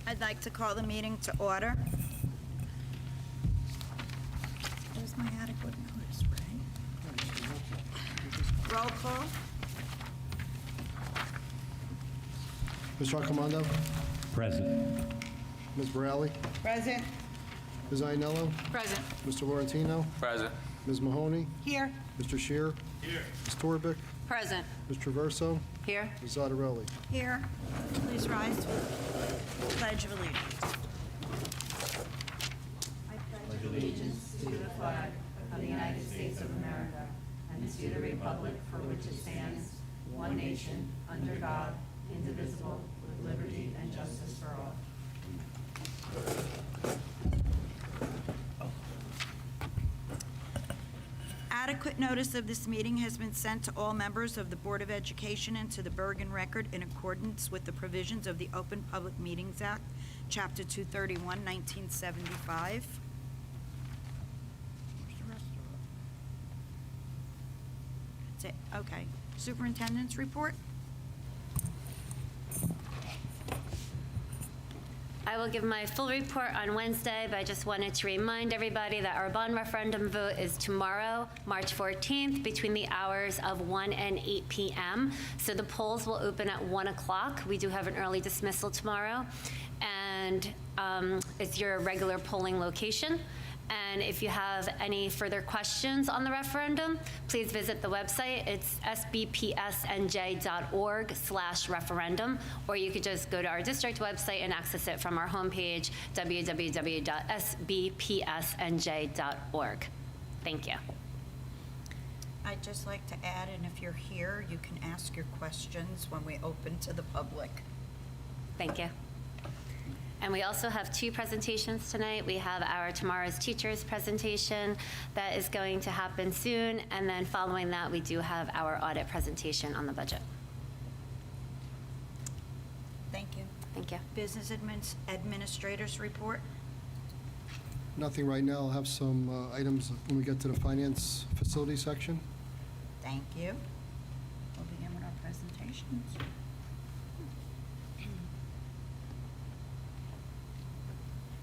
I'd like to call the meeting to order. Where's my adequate notice, Ray? Roll call. Mr. Accomando? Present. Ms. Borelli? Present. Ms. Ianello? Present. Mr. Laurentino? Present. Ms. Mahoney? Here. Mr. Shear? Here. Ms. Torbic? Present. Ms. Traverso? Here. Ms. Zottarelli? Here. Please rise to the Pledge of Allegiance. allegiance to the flag of the United States of America and to the republic for which it stands, one nation, under God, indivisible, with liberty and justice for all. Adequate notice of this meeting has been sent to all members of the Board of Education and to the Bergen Record in accordance with the provisions of the Open Public Meetings Act, Chapter 231, 1975. Where's the rest of it? That's it. Okay. Superintendent's report? I will give my full report on Wednesday, but I just wanted to remind everybody that our bond referendum vote is tomorrow, March 14th, between the hours of 1 and 8 p.m. So the polls will open at 1 o'clock. We do have an early dismissal tomorrow, and it's your regular polling location. And if you have any further questions on the referendum, please visit the website. It's sbpsnj.org/referendum, or you could just go to our district website and access it from our homepage, www.sbpsnj.org. Thank you. I'd just like to add, and if you're here, you can ask your questions when we open to the public. Thank you. And we also have two presentations tonight. We have our Tomorrow's Teachers presentation that is going to happen soon, and then following that, we do have our audit presentation on the budget. Thank you. Thank you. Business Administrators report. Nothing right now. I'll have some items when we get to the finance facility section. Thank you. We'll begin with our presentations.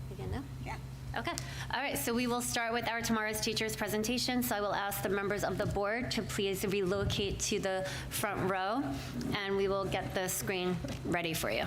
Begin now? Yeah. Okay. All right. So we will start with our Tomorrow's Teachers presentation. So I will ask the members of the board to please relocate to the front row, and we will get the screen ready for you.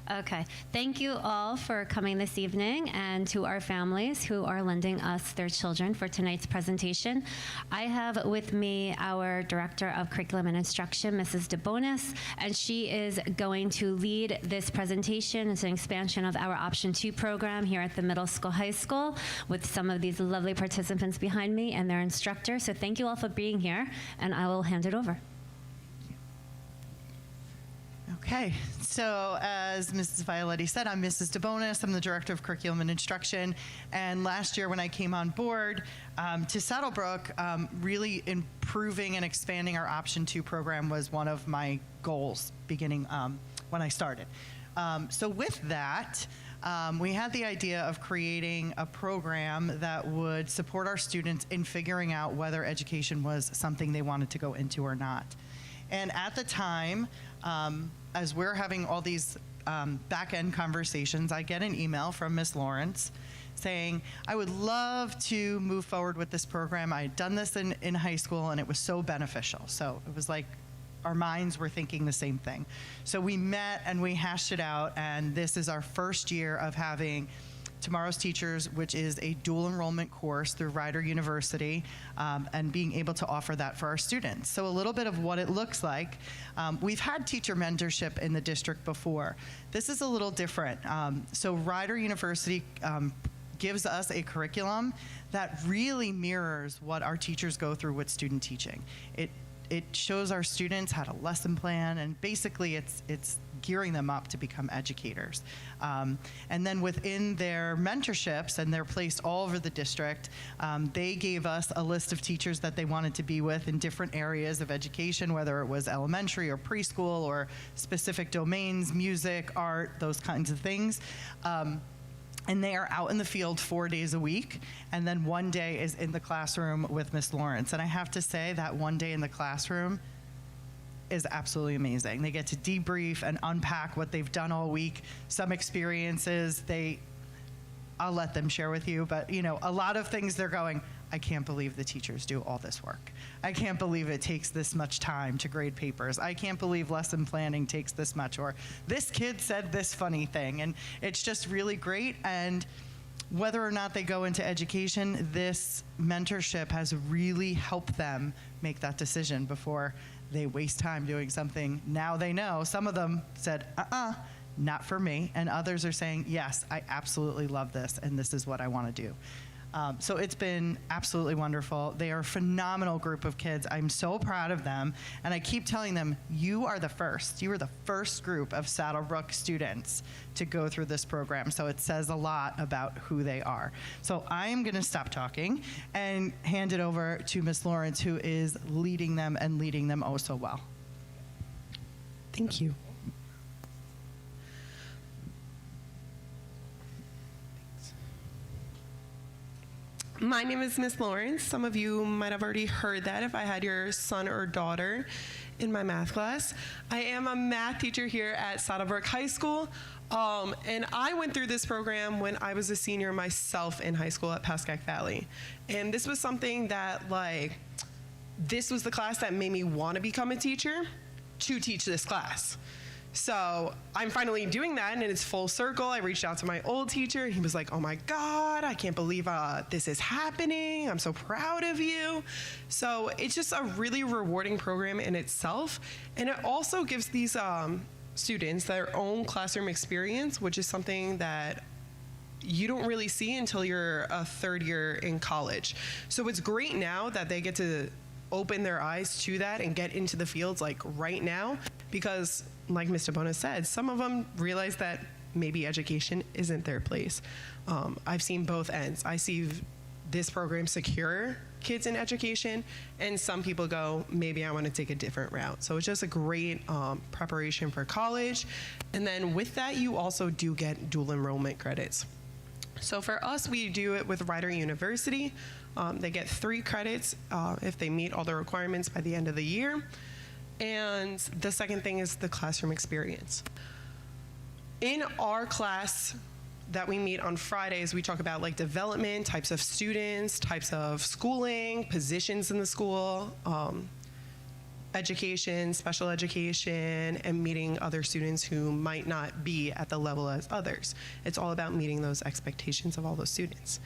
Okay. Thank you all for coming this evening, and to our families who are lending us their children for tonight's presentation. I have with me our Director of Curriculum and Instruction, Mrs. DeBonis, and she is going to lead this presentation. It's an expansion of our Option 2 program here at the middle school, high school, with some of these lovely participants behind me and their instructor. So thank you all for being here, and I will hand it over. Okay, so as Mrs. Violetti said, I'm Mrs. DeBonis. I'm the Director of Curriculum and Instruction. And last year when I came on board to Saddlebrook, really improving and expanding our Option 2 program was one of my goals beginning when I started. So with that, we had the idea of creating a program that would support our students in figuring out whether education was something they wanted to go into or not. And at the time, as we're having all these back-end conversations, I get an email from Ms. Lawrence saying, I would love to move forward with this program. I had done this in high school, and it was so beneficial. So it was like our minds were thinking the same thing. So we met, and we hashed it out, and this is our first year of having Tomorrow's Teachers, which is a dual enrollment course through Rider University, and being able to offer that for our students. So a little bit of what it looks like. We've had teacher mentorship in the district before. This is a little different. So Rider University gives us a curriculum that really mirrors what our teachers go through with student teaching. It shows our students how to lesson plan, and basically it's gearing them up to become educators. And then within their mentorships, and they're placed all over the district, they gave us a list of teachers that they wanted to be with in different areas of education, whether it was elementary or preschool or specific domains, music, art, those kinds of things. And they are out in the field 4 days a week, and then 1 day is in the classroom with Miss Lawrence. And I have to say that 1 day in the classroom is absolutely amazing. They get to debrief and unpack what they've done all week, some experiences I'll let them share with you, but a lot of things they're going, I can't believe the teachers do all this work. I can't believe it takes this much time to grade papers. I can't believe lesson planning takes this much, or this kid said this funny thing. And it's just really great. And whether or not they go into education, this mentorship has really helped them make that decision before they waste time doing something now they know. Some of them said, not for me. And others are saying, yes, I absolutely love this, and this is what I want to do. So it's been absolutely wonderful. They are a phenomenal group of kids. I'm so proud of them. And I keep telling them, you are the first. You are the first group of Saddlebrook students to go through this program. So it says a lot about who they are. So I am going to stop talking and hand it over to Miss Lawrence, who is leading them and leading them oh so well. Thank you. My name is Miss Lawrence. Some of you might have already heard that if I had your son or daughter in my math class. I am a math teacher here at Saddlebrook High School. And I went through this program when I was a senior myself in high school at Pascack Valley. And this was something that, this was the class that made me want to become a teacher to teach this class. So I'm finally doing that, and it's full circle. I reached out to my old teacher, and he was like, oh my God, I can't believe this is happening. I'm so proud of you. So it's just a really rewarding program in itself. And it also gives these students their own classroom experience, which is something that you don't really see until you're a third year in college. So it's great now that they get to open their eyes to that and get into the fields right now, because like Mr. Bona said, some of them realize that maybe education isn't their place. I've seen both ends. I see this program secure kids in education, and some people go, maybe I want to take a different route. So it's just a great preparation for college. And then with that, you also do get dual enrollment credits. So for us, we do it with Rider University. They get 3 credits if they meet all the requirements by the end of the year. And the second thing is the classroom experience. In our class that we meet on Fridays, we talk about development, types of students, types of schooling, positions in the school, education, special education, and meeting other students who might not be at the level as others. It's all about meeting those expectations of all those students.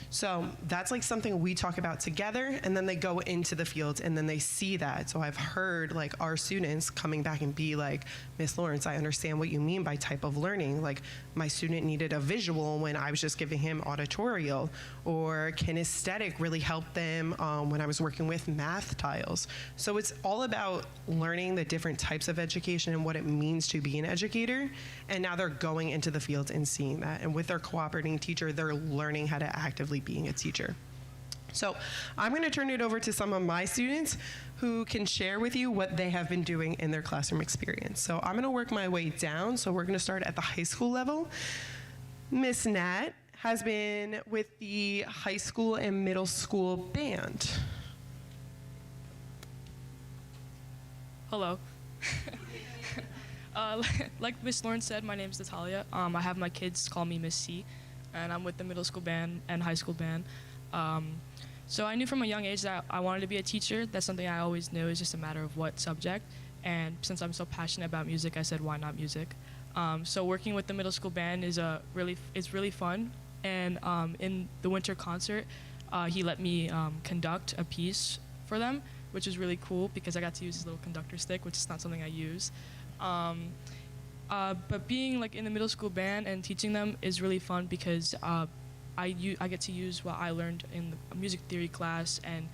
So that's something we talk about together, and then they go into the fields and then they see that. So I've heard our students coming back and be like, Miss Lawrence, I understand what you mean by type of learning. My student needed a visual when I was just giving him auditorial, or kinesthetic really helped them when I was working with math tiles. So it's all about learning the different types of education and what it means to be an educator. And now they're going into the fields and seeing that. And with their cooperating teacher, they're learning how to actively being a teacher. So I'm going to turn it over to some of my students who can share with you what they have been doing in their classroom experience. So I'm going to work my way down. So we're going to start at the high school level. Miss Nat has been with the high school and middle school band. Hello. Like Miss Lawrence said, my name is Natalia. I have my kids call me Miss C, and I'm with the middle school band and high school band. So I knew from a young age that I wanted to be a teacher. That's something I always knew. It's just a matter of what subject. And since I'm so passionate about music, I said, why not music? So working with the middle school band is really fun. And in the winter concert, he let me conduct a piece for them, which is really cool because I got to use his little conductor stick, which is not something I use. But being like in the middle school band and teaching them is really fun because I get to use what I learned in the music theory class and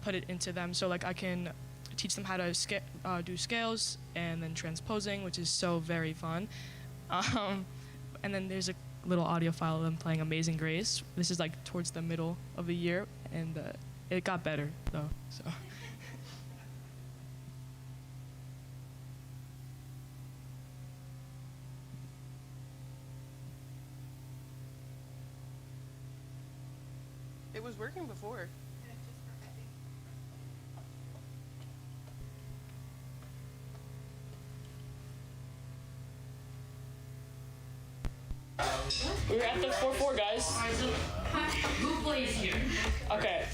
put it into them. So like I can teach them how to do scales and then transposing, which is so very fun. And then there's a little audio file of them playing Amazing Grace. This is like towards the middle of the year, and it got better though. So. It was working before. We're at the 4-4, guys. Who plays here? Okay,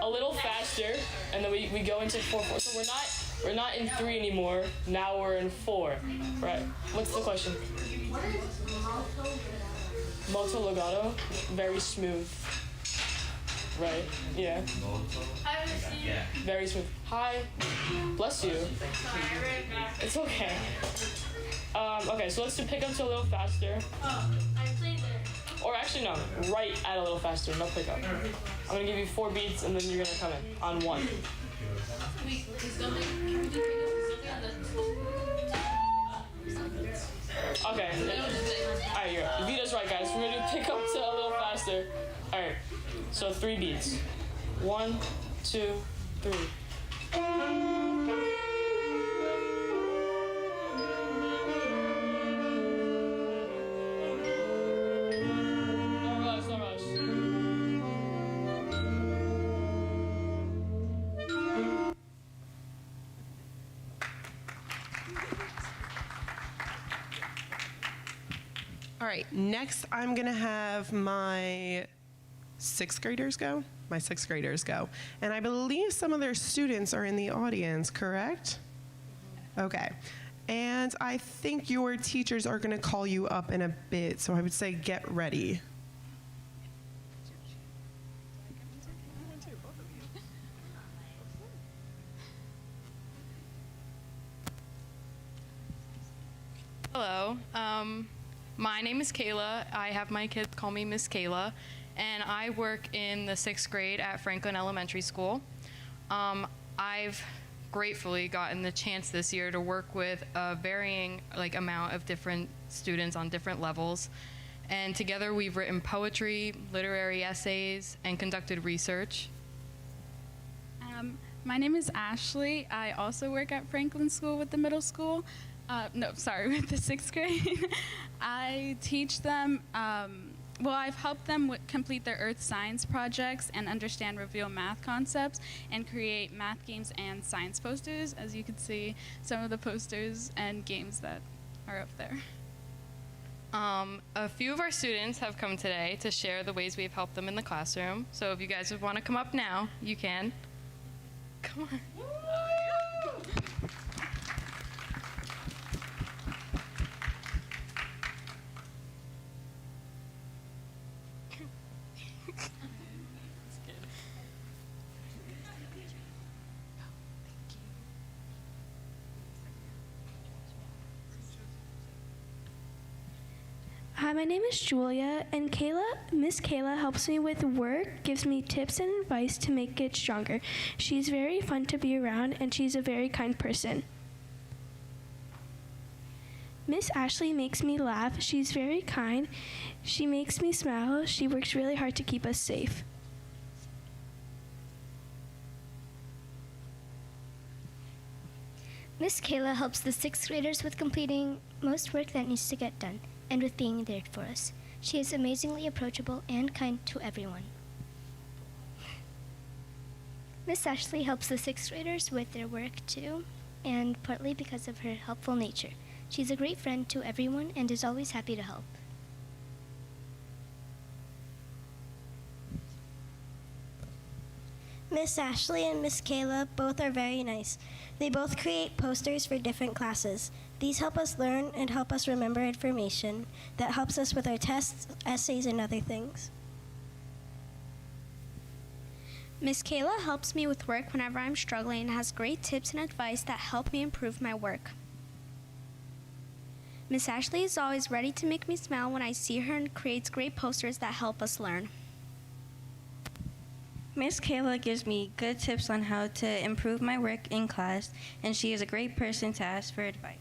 a little faster, and then we go into 4-4. So we're not in 3 anymore. Now we're in 4. Right. What's the question? What is Molto legato, very smooth. Right. Yeah. Very smooth. Hi. Bless you. It's okay. Okay, so let's do pick up to a little faster. I played there. Or actually, no, right at a little faster, no pickup. I'm gonna give you 4 beats and then you're gonna come in on 1. Okay. Alright, you beat us right, guys. We're gonna do pick up to a little faster. Alright, so 3 beats. 1, 2, 3. All right, next I'm gonna have my 6th graders go. And I believe some of their students are in the audience, correct? Okay. And I think your teachers are gonna call you up in a bit, so I would say get ready. Hello. My name is Kayla. I have my kids call me Miss Kayla, and I work in the 6th grade at Franklin Elementary School. I've gratefully gotten the chance this year to work with a varying amount of different students on different levels, and together we've written poetry, literary essays, and conducted research. My name is Ashley. I also work at Franklin School with the middle school. With the 6th grade. I teach them, I've helped them complete their earth science projects and understand reveal math concepts and create math games and science posters. As you can see, some of the posters and games that are up there. A few of our students have come today to share the ways we've helped them in the classroom. So if you guys would want to come up now, you can. Come on. Hi, my name is Julia, and Miss Kayla helps me with work, gives me tips and advice to make it stronger. She's very fun to be around, and she's a very kind person. Miss Ashley makes me laugh. She's very kind. She makes me smile. She works really hard to keep us safe. Miss Kayla helps the 6th graders with completing most work that needs to get done and with being there for us. She is amazingly approachable and kind to everyone. Miss Ashley helps the 6th graders with their work too, and partly because of her helpful nature. She's a great friend to everyone and is always happy to help. Miss Ashley and Miss Kayla both are very nice. They both create posters for different classes. These help us learn and help us remember information that helps us with our tests, essays, and other things. Miss Kayla helps me with work whenever I'm struggling and has great tips and advice that help me improve my work. Miss Ashley is always ready to make me smile when I see her and creates great posters that help us learn. Miss Kayla gives me good tips on how to improve my work in class, and she is a great person to ask for advice.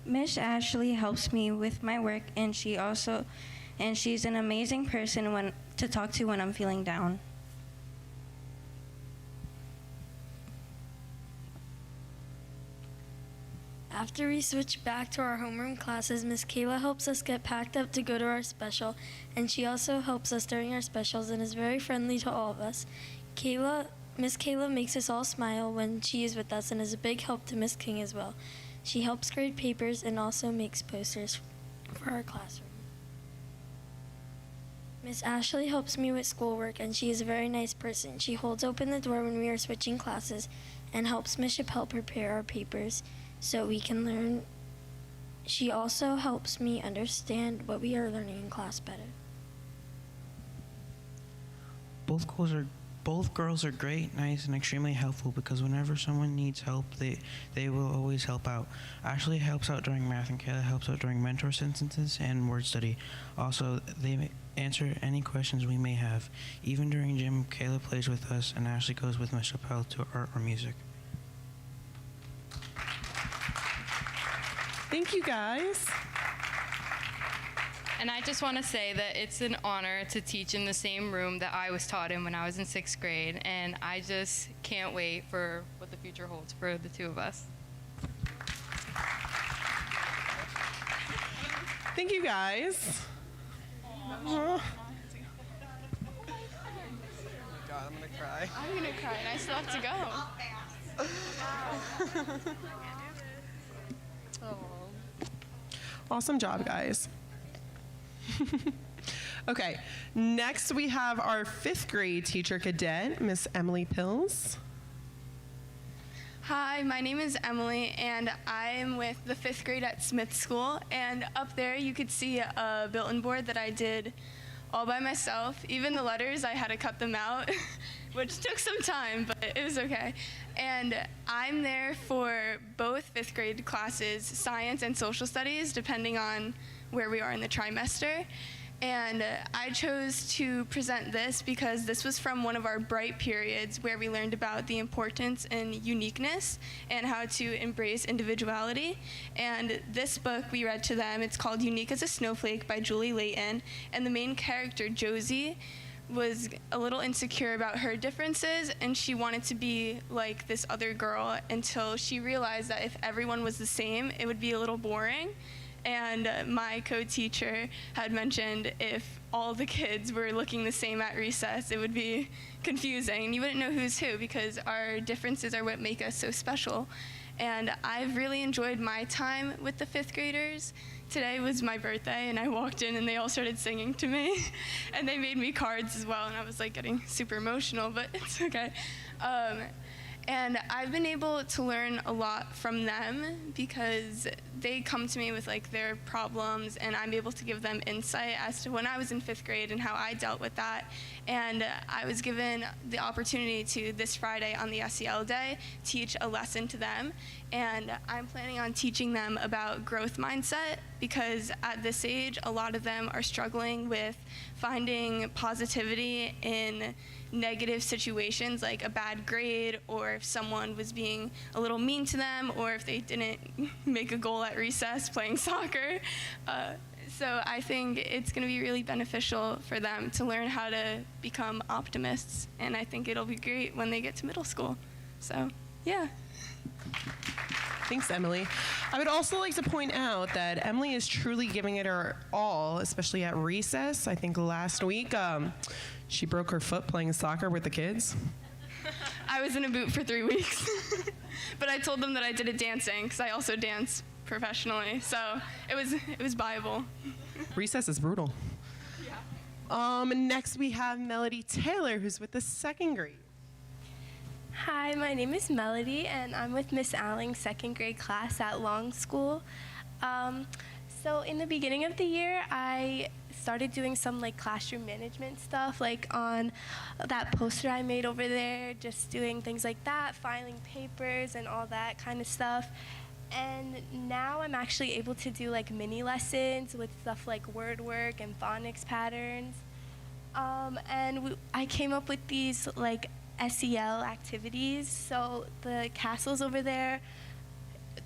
Miss Ashley helps me with my work, and she's an amazing person to talk to when I'm feeling down. After we switch back to our homeroom classes, Miss Kayla helps us get packed up to go to our special, and she also helps us during our specials and is very friendly to all of us. Miss Kayla makes us all smile when she is with us and is a big help to Miss King as well. She helps grade papers and also makes posters for our classroom. Miss Ashley helps me with schoolwork, and she is a very nice person. She holds open the door when we are switching classes and helps Miss Chappelle prepare our papers so we can learn. She also helps me understand what we are learning in class better. Both girls are great, nice, and extremely helpful because whenever someone needs help, they will always help out. Ashley helps out during math, and Kayla helps out during mentor sentences and word study. Also, they answer any questions we may have. Even during gym, Kayla plays with us, and Ashley goes with Miss Chappelle to art or music. Thank you, guys. And I just want to say that it's an honor to teach in the same room that I was taught in when I was in 6th grade, and I just can't wait for what the future holds for the two of us. Thank you, guys. Oh my God, I'm gonna cry. I'm gonna cry, and I still have to go. Awesome job, guys. Okay, next we have our 5th grade teacher cadet, Miss Emily Pills. Hi, my name is Emily, and I am with the 5th grade at Smith School. And up there, you could see a bulletin board that I did all by myself. Even the letters, I had to cut them out, which took some time, but it was okay. And I'm there for both 5th grade classes, science and social studies, depending on where we are in the trimester. And I chose to present this because this was from one of our bright periods where we learned about the importance and uniqueness and how to embrace individuality. And this book we read to them, it's called Unique as a Snowflake by Julie Layton. And the main character, Josie, was a little insecure about her differences, and she wanted to be like this other girl until she realized that if everyone was the same, it would be a little boring. And my co-teacher had mentioned if all the kids were looking the same at recess, it would be confusing. You wouldn't know who's who because our differences are what make us so special. And I've really enjoyed my time with the 5th graders. Today was my birthday, and I walked in, and they all started singing to me. And they made me cards as well, and I was like getting super emotional, but it's okay. And I've been able to learn a lot from them because they come to me with like their problems, and I'm able to give them insight as to when I was in 5th grade and how I dealt with that. And I was given the opportunity to, this Friday on the SEL day, teach a lesson to them. And I'm planning on teaching them about growth mindset because at this age, a lot of them are struggling with finding positivity in negative situations like a bad grade, or if someone was being a little mean to them, or if they didn't make a goal at recess playing soccer. So I think it's going to be really beneficial for them to learn how to become optimists, and I think it'll be great when they get to middle school. So, yeah. Thanks, Emily. I would also like to point out that Emily is truly giving it her all, especially at recess. I think last week she broke her foot playing soccer with the kids. I was in a boot for 3 weeks, but I told them that I did it dancing because I also dance professionally, so it was viable. Recess is brutal. Next, we have Melody Taylor, who's with the second grade. Hi, my name is Melody, and I'm with Miss Alling's second grade class at Long School. So in the beginning of the year, I started doing some like classroom management stuff, like on that poster I made over there, just doing things like that, filing papers and all that kind of stuff. And now I'm actually able to do like mini lessons with stuff like word work and phonics patterns. I came up with these like SEL activities. So the castles over there,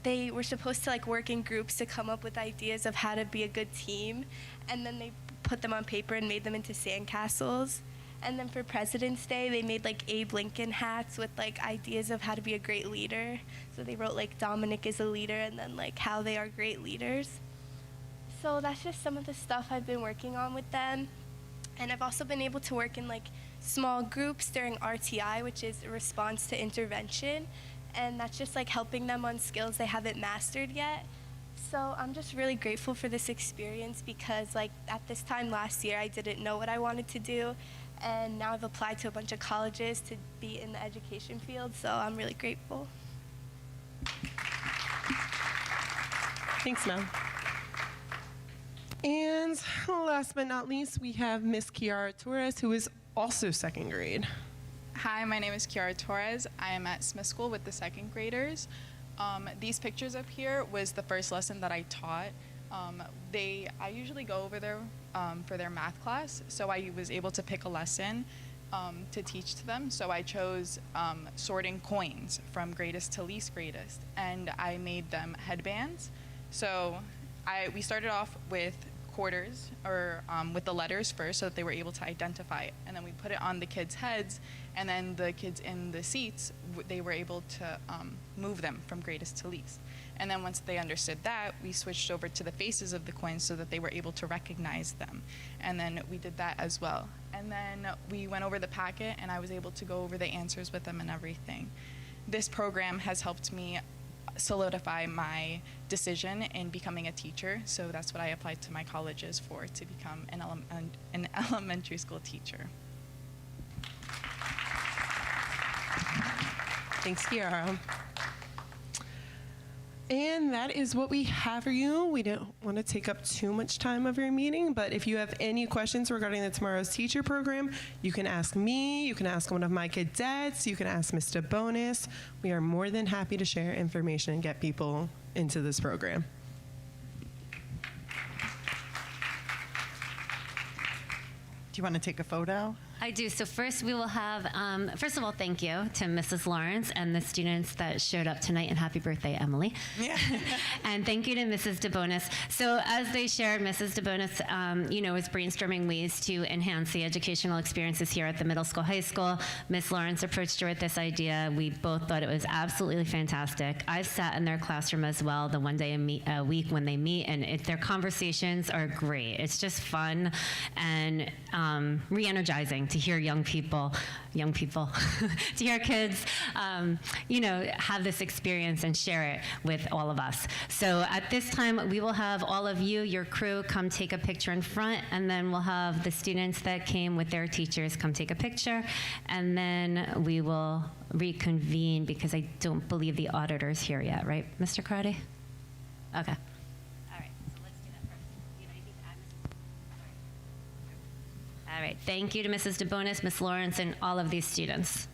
they were supposed to like work in groups to come up with ideas of how to be a good team, and then they put them on paper and made them into sandcastles. And then for President's Day, they made like Abe Lincoln hats with like ideas of how to be a great leader. So they wrote like Dominic is a leader and then like how they are great leaders. So that's just some of the stuff I've been working on with them. And I've also been able to work in like small groups during RTI, which is a response to intervention. And that's just like helping them on skills they haven't mastered yet. So I'm just really grateful for this experience because like at this time last year, I didn't know what I wanted to do. And now I've applied to a bunch of colleges to be in the education field. So I'm really grateful. Thanks, Mel. And last but not least, we have Miss Kiara Torres, who is also second grade. Hi, my name is Kiara Torres. I am at Smith School with the second graders. These pictures up here was the first lesson that I taught. I usually go over there for their math class, so I was able to pick a lesson to teach to them. So I chose sorting coins from greatest to least greatest, and I made them headbands. So we started off with quarters, or with the letters first, so that they were able to identify it, and then we put it on the kids' heads, and then the kids in the seats, they were able to move them from greatest to least. And then once they understood that, we switched over to the faces of the coins so that they were able to recognize them. And then we did that as well. And then we went over the packet, and I was able to go over the answers with them and everything. This program has helped me solidify my decision in becoming a teacher. So that's what I applied to my colleges for, to become an elementary school teacher. Thanks, Kiara. And that is what we have for you. We don't want to take up too much time of your meeting, but if you have any questions regarding the Tomorrow's Teacher program, you can ask me, you can ask one of my cadets, you can ask Mr. Bonus. We are more than happy to share information and get people into this program. Do you want to take a photo? I do. So first we will have, first of all, thank you to Mrs. Lawrence and the students that showed up tonight, and happy birthday, Emily. Yeah. And thank you to Mrs. DeBonis. So as they shared, Mrs. DeBonis, is brainstorming ways to enhance the educational experiences here at the middle school, high school. Miss Lawrence approached her with this idea. We both thought it was absolutely fantastic. I've sat in their classroom as well, the one day a week when they meet, and their conversations are great. It's just fun and re-energizing to hear young people, to hear kids, have this experience and share it with all of us. So at this time, we will have all of you, your crew, come take a picture in front, and then we'll have the students that came with their teachers come take a picture, and then we will reconvene because I don't believe the auditor's here yet, right, Mr. Karate? Okay. All right, thank you to Mrs. DeBonis, Ms. Lawrence, and all of these students.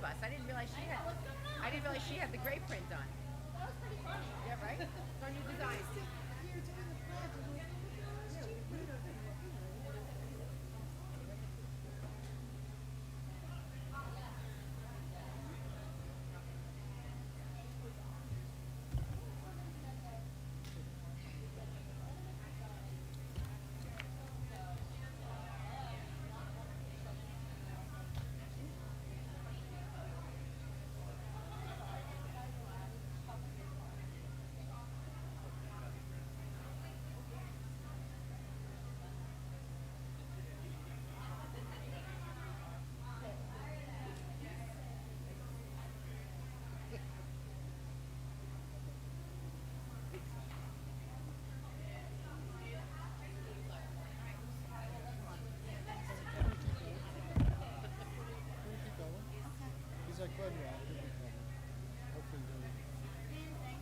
bus. I didn't realize she had the gray print on. That was pretty funny. Yeah, right? It's our new design. He's like, "Go ahead, Rob. He'll be coming." Hopefully he'll-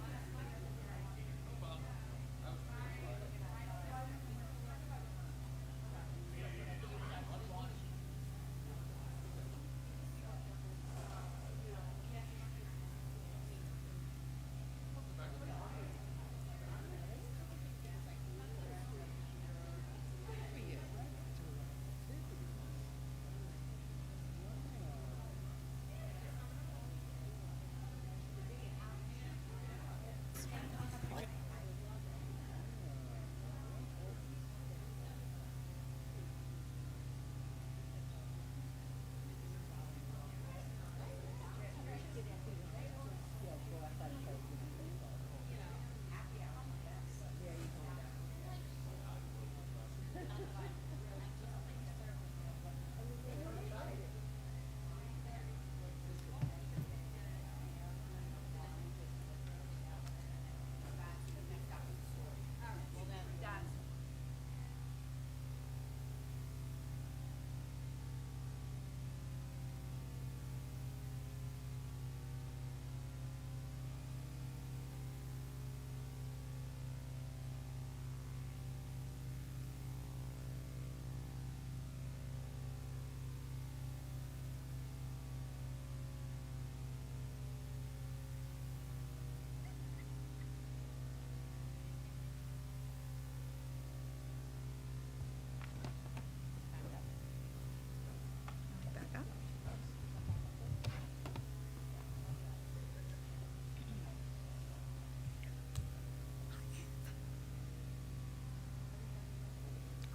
Back up.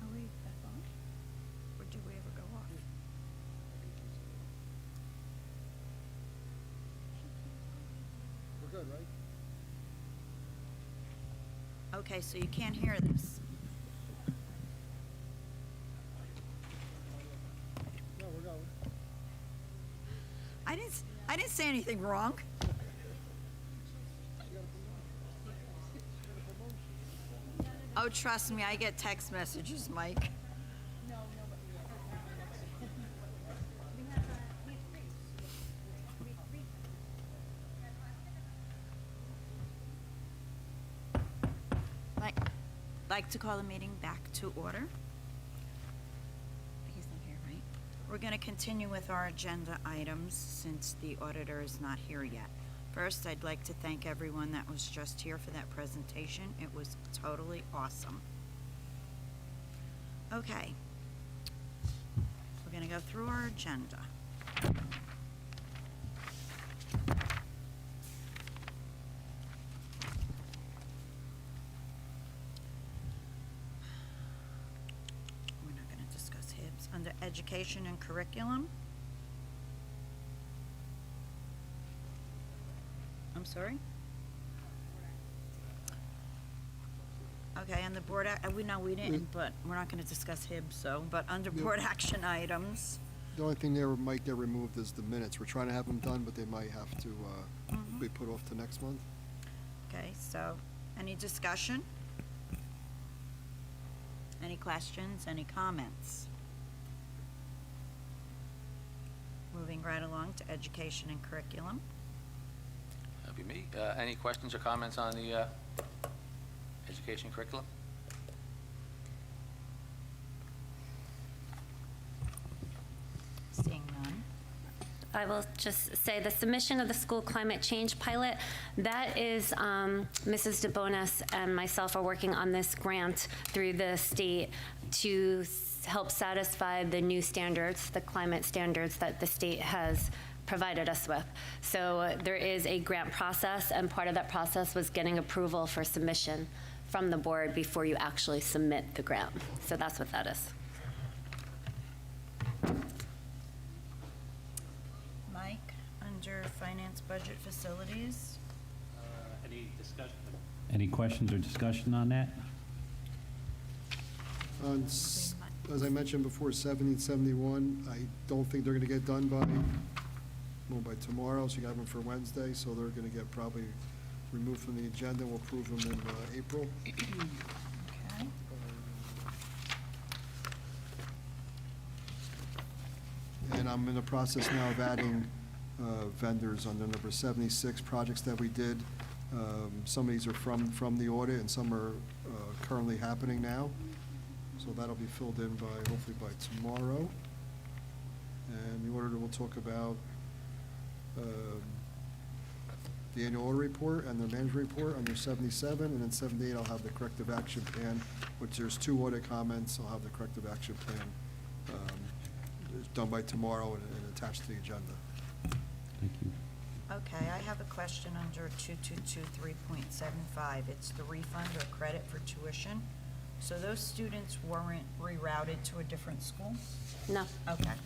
Are we back on? Or do we ever go off? We're good, right? Okay, so you can't hear this. No, we're going. I didn't say anything wrong. Oh, trust me, I get text messages, Mike. Like to call the meeting back to order. He's not here, right? We're going to continue with our agenda items since the auditor is not here yet. First, I'd like to thank everyone that was just here for that presentation. It was totally awesome. Okay. We're going to go through our agenda. We're not going to discuss HIBs. Under education and curriculum. I'm sorry? Okay, and the board, we didn't, but we're not going to discuss HIBs, so, but under Yeah. board action items. The only thing there might get removed is the minutes. We're trying to have them done, but they might have to be put off to next month. Okay, so, any discussion? Any questions, any comments? Moving right along to education and curriculum. That'd be me. Any questions or comments on the education curriculum? Seeing none. I will just say the submission of the school climate change pilot, that is, Mrs. DeBonis and myself are working on this grant through the state to help satisfy the new standards, the climate standards that the state has provided us with. So there is a grant process, and part of that process was getting approval for submission from the board before you actually submit the grant. So that's what that is. Mike, under Finance, Budget, Facilities. Any discussion? Any questions or discussion on that? As I mentioned before, 70 and 71, I don't think they're going to get done by tomorrow, so you got them for Wednesday, so they're going to get probably removed from the agenda. We'll approve them in April. Okay. And I'm in the process now of adding vendors on the number 76 projects that we did. Some of these are from the audit, and some are currently happening now. So that'll be filled in hopefully by tomorrow. And the auditor will talk about the annual audit report and the management report under 77, and then 78 I'll have the corrective action plan, which there's 2 audit comments. I'll have the corrective action plan done by tomorrow and attached to the agenda. Thank you. Okay, I have a question under 2223.75. It's the refund or credit for tuition. So those students weren't rerouted to a different school? No. Okay.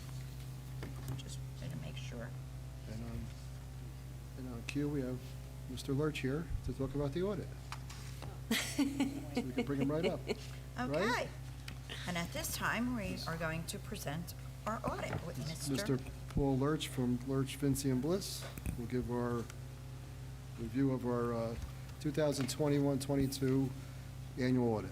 Just wanted to make sure. And on cue, we have Mr. Lurch here to talk about the audit. So we can bring him right up. Okay. Right? And at this time, we are going to present our audit with Mr. Paul Lurch from Lurch, Vinci, and Bliss will give our review of our 2021-22 annual audit.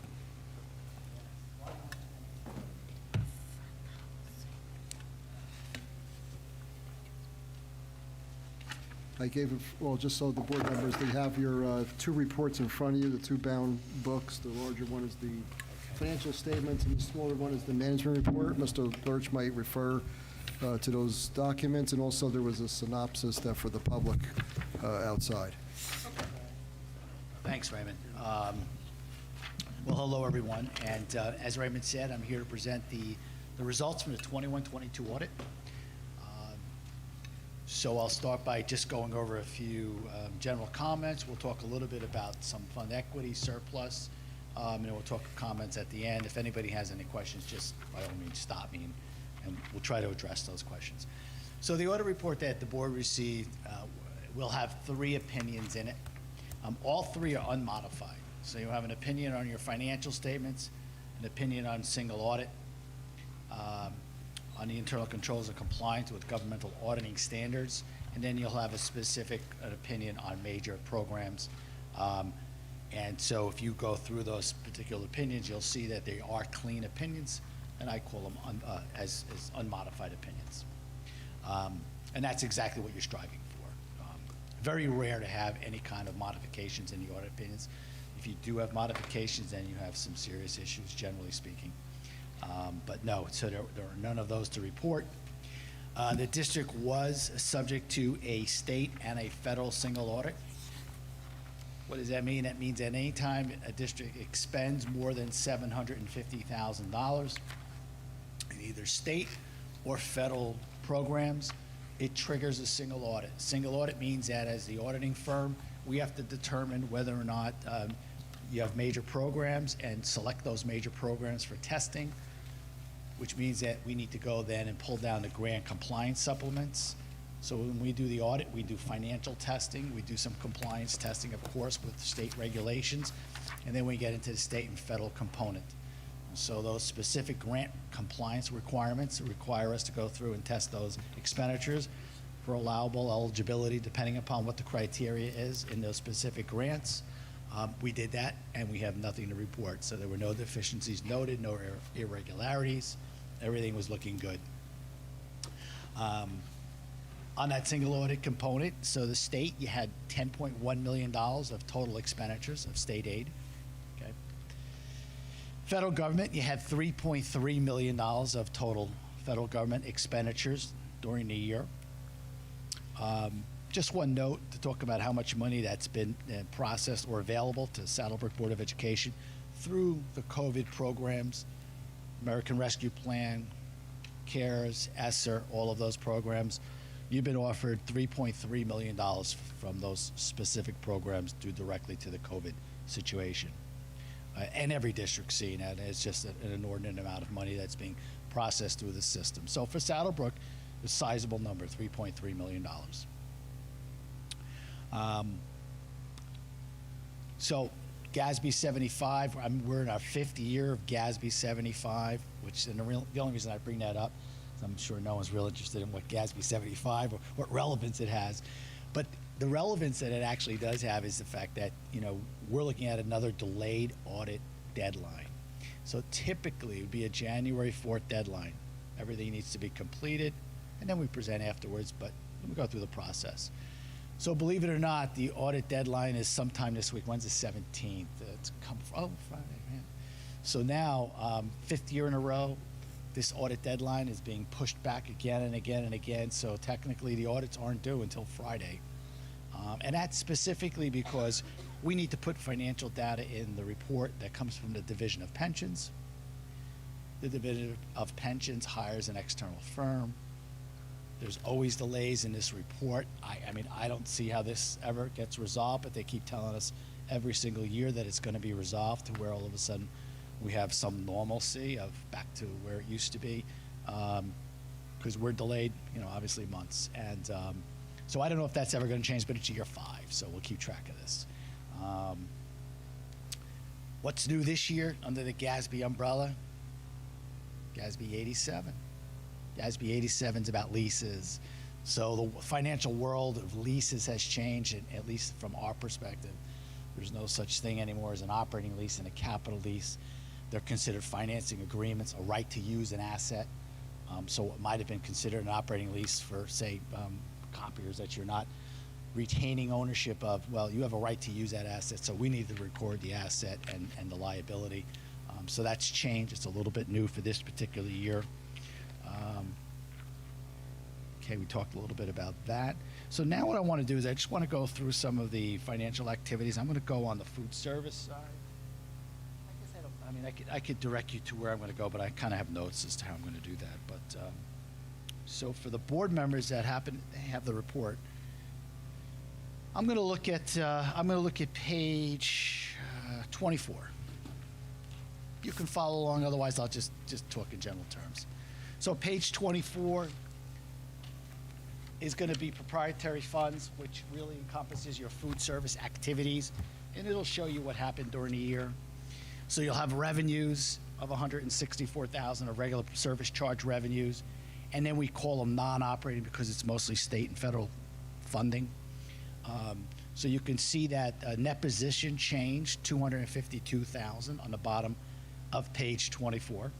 I gave, well, just so the board members, they have your 2 reports in front of you, the 2 bound books. The larger one is the financial statements, and the smaller one is the management report. Mr. Lurch might refer to those documents, and also there was a synopsis that for the public outside. Thanks, Raymond. Well, hello, everyone. And as Raymond said, I'm here to present the results from the 21-22 audit. So I'll start by just going over a few general comments. We'll talk a little bit about some fund equity surplus, and then we'll talk comments at the end. If anybody has any questions, just by all means stop me, and we'll try to address those questions. So the audit report that the board received will have 3 opinions in it. All 3 are unmodified. So you'll have an opinion on your financial statements, an opinion on single audit, on the internal controls and compliance with governmental auditing standards, and then you'll have a specific opinion on major programs. And so if you go through those particular opinions, you'll see that they are clean opinions, and I call them as unmodified opinions. And that's exactly what you're striving for. Very rare to have any kind of modifications in the audit opinions. If you do have modifications, then you have some serious issues, generally speaking. But no, so there are none of those to report. The district was subject to a state and a federal single audit. What does that mean? That means that any time a district expends more than $750,000 in either state or federal programs, it triggers a single audit. Single audit means that as the auditing firm, we have to determine whether or not you have major programs and select those major programs for testing, which means that we need to go then and pull down the grant compliance supplements. So when we do the audit, we do financial testing, we do some compliance testing, of course, with state regulations, and then we get into the state and federal component. So those specific grant compliance requirements require us to go through and test those expenditures for allowable eligibility, depending upon what the criteria is in those specific grants. We did that, and we have nothing to report. So there were no deficiencies noted, no irregularities. Everything was looking good. On that single audit component, so the state, you had $10.1 million of total expenditures of state aid. Okay. Federal government, you had $3.3 million of total federal government expenditures during the year. Just one note to talk about how much money that's been processed or available to Saddlebrook Board of Education through the COVID programs, American Rescue Plan, CARES, ESSER, all of those programs. You've been offered $3.3 million from those specific programs due directly to the COVID situation. And every district's seeing that. It's just an inordinate amount of money that's being processed through the system. So for Saddlebrook, a sizable number, $3.3 million. So GASB 75, we're in our 5th year of GASB 75, which the only reason I bring that up is I'm sure no one's real interested in what GASB 75 or what relevance it has. But the relevance that it actually does have is the fact that, we're looking at another delayed audit deadline. So typically it would be a January 4th deadline. Everything needs to be completed, and then we present afterwards, but we go through the process. So believe it or not, the audit deadline is sometime this week. When's the 17th? It's Friday, man. So now, 5th year in a row, this audit deadline is being pushed back again and again and again. So technically, the audits aren't due until Friday. And that's specifically because we need to put financial data in the report that comes from the Division of Pensions. The Division of Pensions hires an external firm. There's always delays in this report. I don't see how this ever gets resolved, but they keep telling us every single year that it's going to be resolved to where all of a sudden we have some normalcy of back to where it used to be, because we're delayed, obviously months. And so I don't know if that's ever going to change, but it's year 5, so we'll keep track of this. What's new this year under the GASB umbrella? GASB 87. GASB 87 is about leases. So the financial world of leases has changed, and at least from our perspective. There's no such thing anymore as an operating lease and a capital lease. They're considered financing agreements, a right to use an asset. So what might have been considered an operating lease for, say, copiers that you're not retaining ownership of, well, you have a right to use that asset, so we need to record the asset and the liability. So that's changed. It's a little bit new for this particular year. Okay, we talked a little bit about that. So now what I want to do is I just want to go through some of the financial activities. I'm going to go on the food service side. I could direct you to where I'm going to go, but I kind of have notes as to how I'm going to do that. But so for the board members that happen to have the report, I'm going to look at page 24. You can follow along, otherwise I'll just talk in general terms. So page 24 is going to be proprietary funds, which really encompasses your food service activities, and it'll show you what happened during the year. So you'll have revenues of $164,000 of regular service charge revenues, and then we call them non-operating because it's mostly state and federal funding. So you can see that net position changed $252,000 on the bottom of page 24.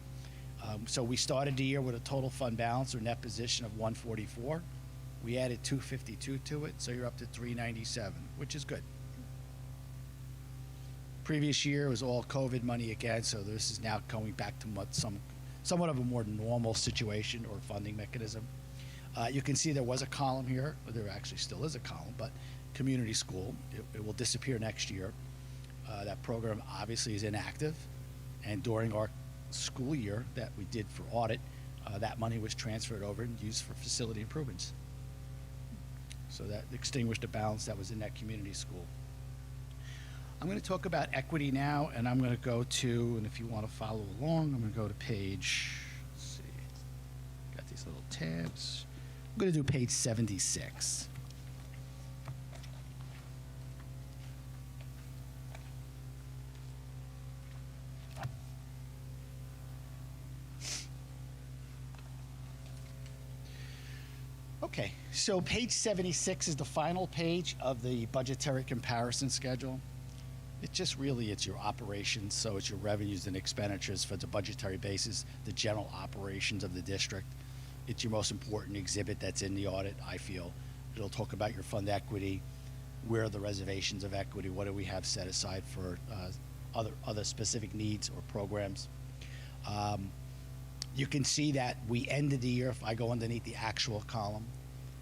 So we started the year with a total fund balance or net position of 144. We added 252 to it, so you're up to 397, which is good. Previous year was all COVID money again, so this is now going back to somewhat of a more normal situation or funding mechanism. You can see there was a column here, or there actually still is a column, but community school, it will disappear next year. That program obviously is inactive, and during our school year that we did for audit, that money was transferred over and used for facility improvements. So that extinguished a balance that was in that community school. I'm going to talk about equity now, and I'm going to go to, and if you want to follow along, I'm going to go to page, let's see, got these little tabs. I'm going to do page 76. Okay, so page 76 is the final page of the budgetary comparison schedule. It's your operations, so it's your revenues and expenditures for the budgetary basis, the general operations of the district. It's your most important exhibit that's in the audit, I feel. It'll talk about your fund equity, where are the reservations of equity, what do we have set aside for other specific needs or programs. You can see that we ended the year, if I go underneath the actual column,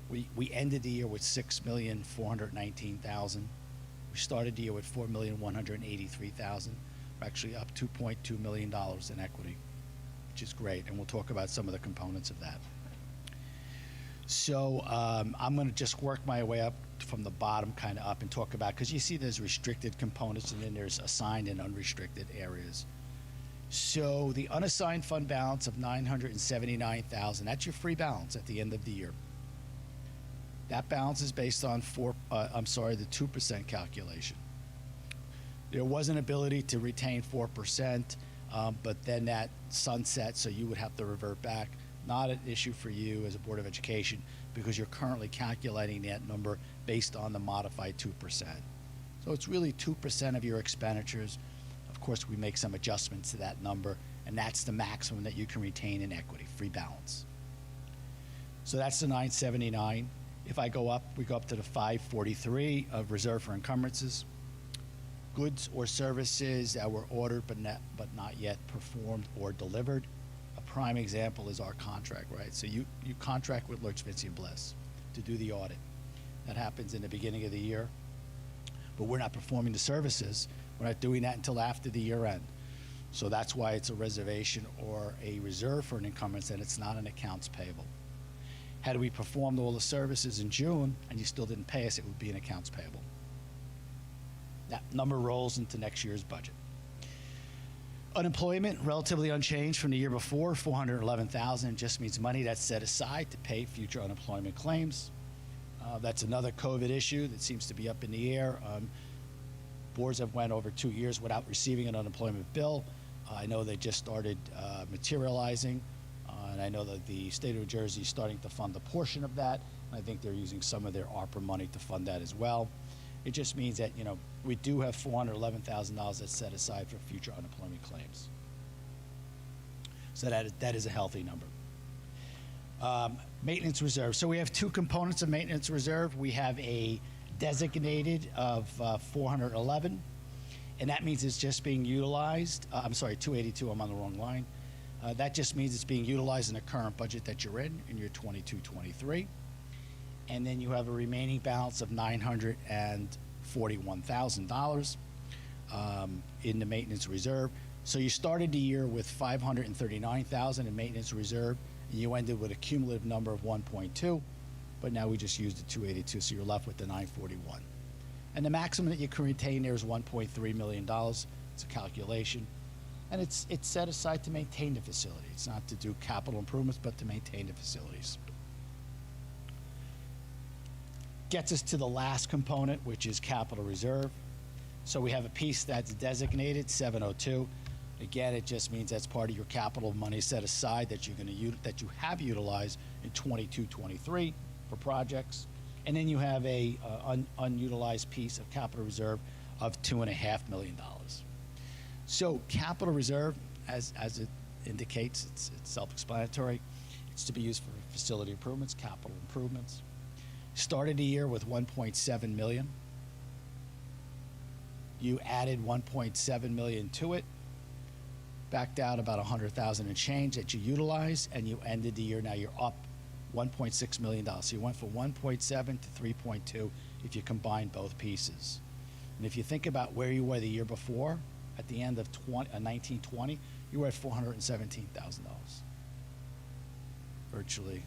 We ended the year with $6,419,000. We started the year with $4,183,000. We're actually up $2.2 million in equity, which is great, and we'll talk about some of the components of that. So I'm going to just work my way up from the bottom kind of up and talk about, because you see there's restricted components and then there's assigned and unrestricted areas. So the unassigned fund balance of $979,000, that's your free balance at the end of the year. That balance is based on the 2% calculation. There was an ability to retain 4%, but then that sunset, so you would have to revert back. Not an issue for you as a Board of Education because you're currently calculating that number based on the modified 2%. So it's really 2% of your expenditures. Of course, we make some adjustments to that number, and that's the maximum that you can retain in equity, free balance. So that's the 979. If I go up, we go up to the 543 of reserve for encumbrances. Goods or services that were ordered but not yet performed or delivered. A prime example is our contract, right? So you contract with Lurch, Vinci, and Bliss to do the audit. That happens in the beginning of the year, but we're not performing the services. We're not doing that until after the year end. So that's why it's a reservation or a reserve for an encumbrance, and it's not an accounts payable. Had we performed all the services in June and you still didn't pay us, it would be an accounts payable. That number rolls into next year's budget. Unemployment, relatively unchanged from the year before, $411,000, just means money that's set aside to pay future unemployment claims. That's another COVID issue that seems to be up in the air. Boards have went over 2 years without receiving an unemployment bill. I know they just started materializing, and I know that the state of New Jersey is starting to fund a portion of that. I think they're using some of their ARPA money to fund that as well. It just means that, we do have $411,000 that's set aside for future unemployment claims. So that is a healthy number. Maintenance reserve. So we have two components of maintenance reserve. We have a designated of 411, and that means it's just being utilized. I'm sorry, 282, I'm on the wrong line. That just means it's being utilized in the current budget that you're in your 22-23. And then you have a remaining balance of $941,000 in the maintenance reserve. So you started the year with $539,000 in maintenance reserve, and you ended with a cumulative number of 1.2, but now we just used the 282, so you're left with the 941. And the maximum that you can retain there is $1.3 million. It's a calculation. And it's set aside to maintain the facility. It's not to do capital improvements, but to maintain the facilities. Gets us to the last component, which is capital reserve. So we have a piece that's designated 702. Again, it just means that's part of your capital money set aside that you have utilized in 22-23 for projects. And then you have a unutilized piece of capital reserve of $2.5 million. So capital reserve, as it indicates, it's self-explanatory. It's to be used for facility improvements, capital improvements. Started the year with $1.7 million. You added $1.7 million to it, backed out about $100,000 and change that you utilized, and you ended the year, now you're up $1.6 million. So you went from 1.7 to 3.2 if you combine both pieces. And if you think about where you were the year before, at the end of 1920, you were at $417,000. Virtually,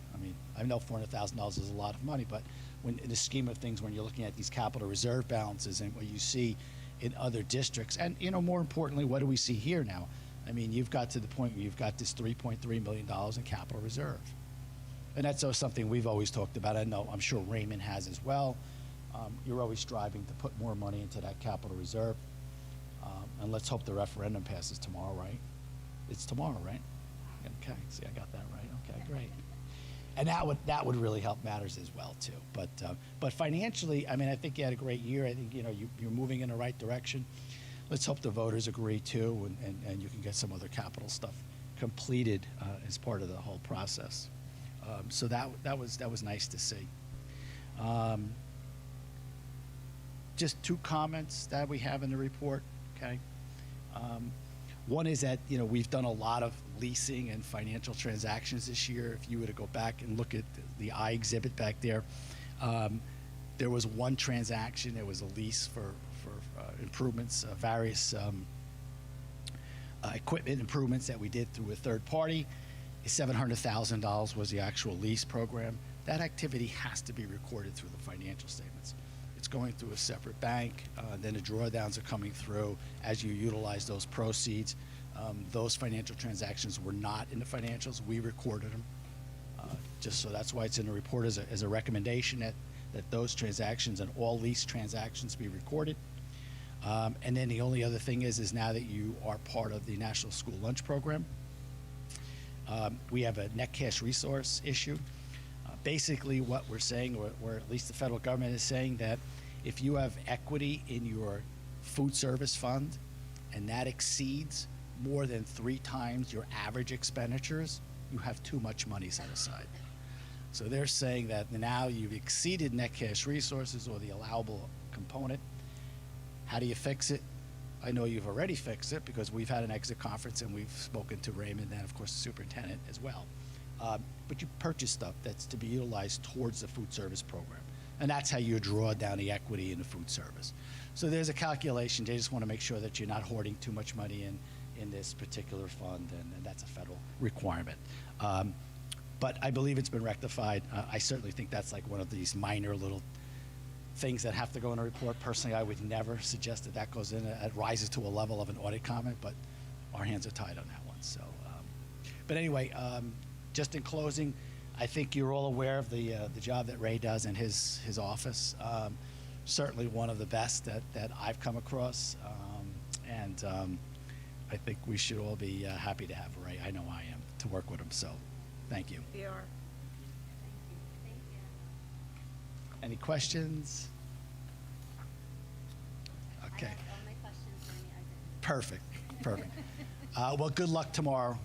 I know $400,000 is a lot of money, but when in the scheme of things, when you're looking at these capital reserve balances and what you see in other districts, and more importantly, what do we see here now? You've got to the point where you've got this $3.3 million in capital reserve. And that's something we've always talked about. I know, I'm sure Raymond has as well. You're always striving to put more money into that capital reserve. And let's hope the referendum passes tomorrow, right? It's tomorrow, right? Okay, see, I got that right. Okay, great. And that would really help matters as well too. But financially, I think you had a great year. I think you're moving in the right direction. Let's hope the voters agree too, and you can get some other capital stuff completed as part of the whole process. So that was nice to see. Just two comments that we have in the report. Okay. One is that, we've done a lot of leasing and financial transactions this year. If you were to go back and look at the I exhibit back there, there was one transaction. It was a lease for improvements, various equipment improvements that we did through a third party. $700,000 was the actual lease program. That activity has to be recorded through the financial statements. It's going through a separate bank, then the drawdowns are coming through as you utilize those proceeds. Those financial transactions were not in the financials. We recorded them. Just so that's why it's in the report as a recommendation that those transactions and all lease transactions be recorded. And then the only other thing is now that you are part of the National School Lunch Program, we have a net cash resource issue. Basically what we're saying, or at least the federal government is saying, that if you have equity in your food service fund and that exceeds more than 3 times your average expenditures, you have too much money set aside. So they're saying that now you've exceeded net cash resources, or the allowable component. How do you fix it? I know you've already fixed it because we've had an exit conference and we've spoken to Raymond and, of course, the superintendent as well. But you purchase stuff that's to be utilized towards the food service program. And that's how you draw down the equity in the food service. So there's a calculation. They just want to make sure that you're not hoarding too much money in this particular fund, and that's a federal requirement. But I believe it's been rectified. I certainly think that's like one of these minor little things that have to go in a report. Personally, I would never suggest that goes in. It rises to a level of an audit comment, but our hands are tied on that one. So, but anyway, just in closing, I think you're all aware of the job that Ray does in his office. Certainly one of the best that I've come across, and I think we should all be happy to have Ray. I know I am, to work with him. So, thank you. We are. Any questions? Okay. Perfect. Well, good luck tomorrow.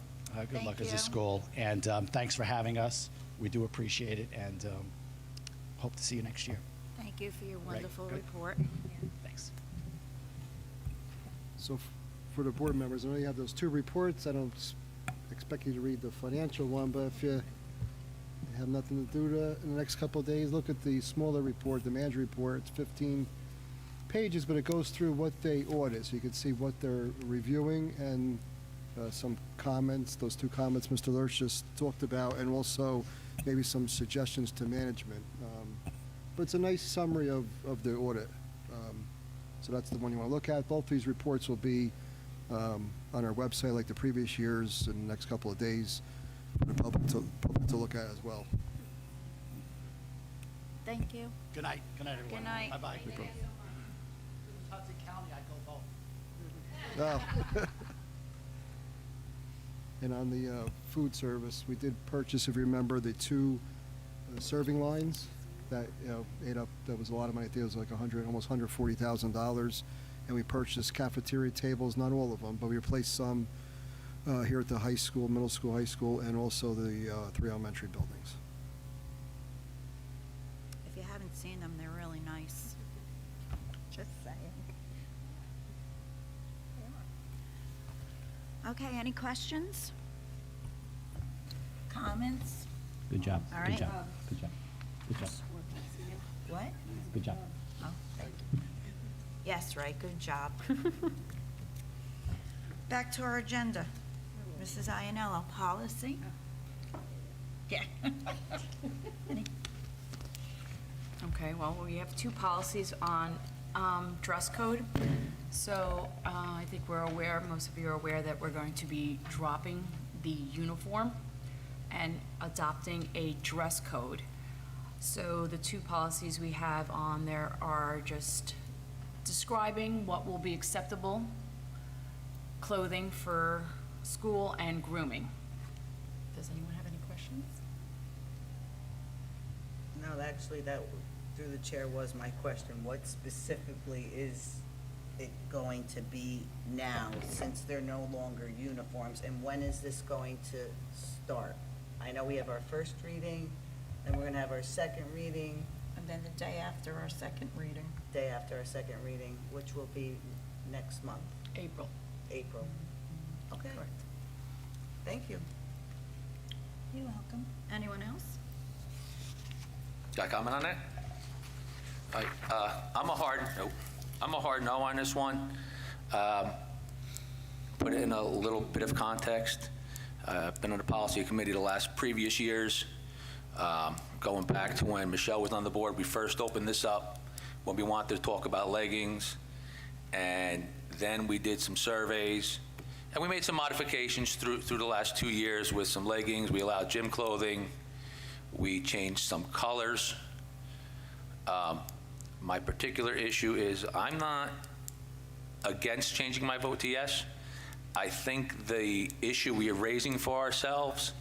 Good luck as a school. And thanks for having us. We do appreciate it, and hope to see you next year. Thank you for your wonderful good. report. Thanks. So for the board members, I know you have those 2 reports. I don't expect you to read the financial one, but if you have nothing to do in the next couple of days, look at the smaller report, the manager report. It's 15 pages, but it goes through what they audit, so you can see what they're reviewing, and some comments, those 2 comments Mr. Lurch just talked about, and also maybe some suggestions to management. But it's a nice summary of the audit. So that's the one you want to look at. Both these reports will be on our website like the previous years in the next couple of days for the public to look at as well. Thank you. Good night. Good night, everyone. Good night. Bye-bye. Thank you. Hudson County, I go vote. Oh. And on the food service, we did purchase, if you remember, the 2 serving lines that ate up. That was a lot of money. I think it was like almost $140,000. And we purchased cafeteria tables, not all of them, but we replaced some here at the high school, middle school, high school, and also the 3 elementary buildings. If you haven't seen them, they're really nice. Just saying. Okay, any questions? Comments? Good job. All Good right. job. Good job. Good job. What? Good job. Oh, thank you. Yes, right, good job. Back to our agenda. Mrs. Ianello, policy? Yeah. Okay, well, we have 2 policies on dress code. So I think we're aware, most of you are aware, that we're going to be dropping the uniform and adopting a dress code. So the 2 policies we have on there are just describing what will be acceptable clothing for school and grooming. Does anyone have any questions? No, actually, that, through the chair, was my question. What specifically is it going to be now, since they're no longer uniforms? And when is this going to start? I know we have our first reading, then we're going to have our second reading. And then the day after our second reading. Day after our second reading, which will be next month. April. April. Okay. Thank you. You're welcome. Anyone else? Got a comment on that? All right, I'm a hard no on this one. Put it in a little bit of context. I've been on the policy committee the last previous years, going back to when Michelle was on the board. We first opened this up when we wanted to talk about leggings, and then we did some surveys, and we made some modifications through the last 2 years with some leggings. We allowed gym clothing. We changed some colors. My particular issue is I'm not against changing my vote to yes. I think the issue we are raising for ourselves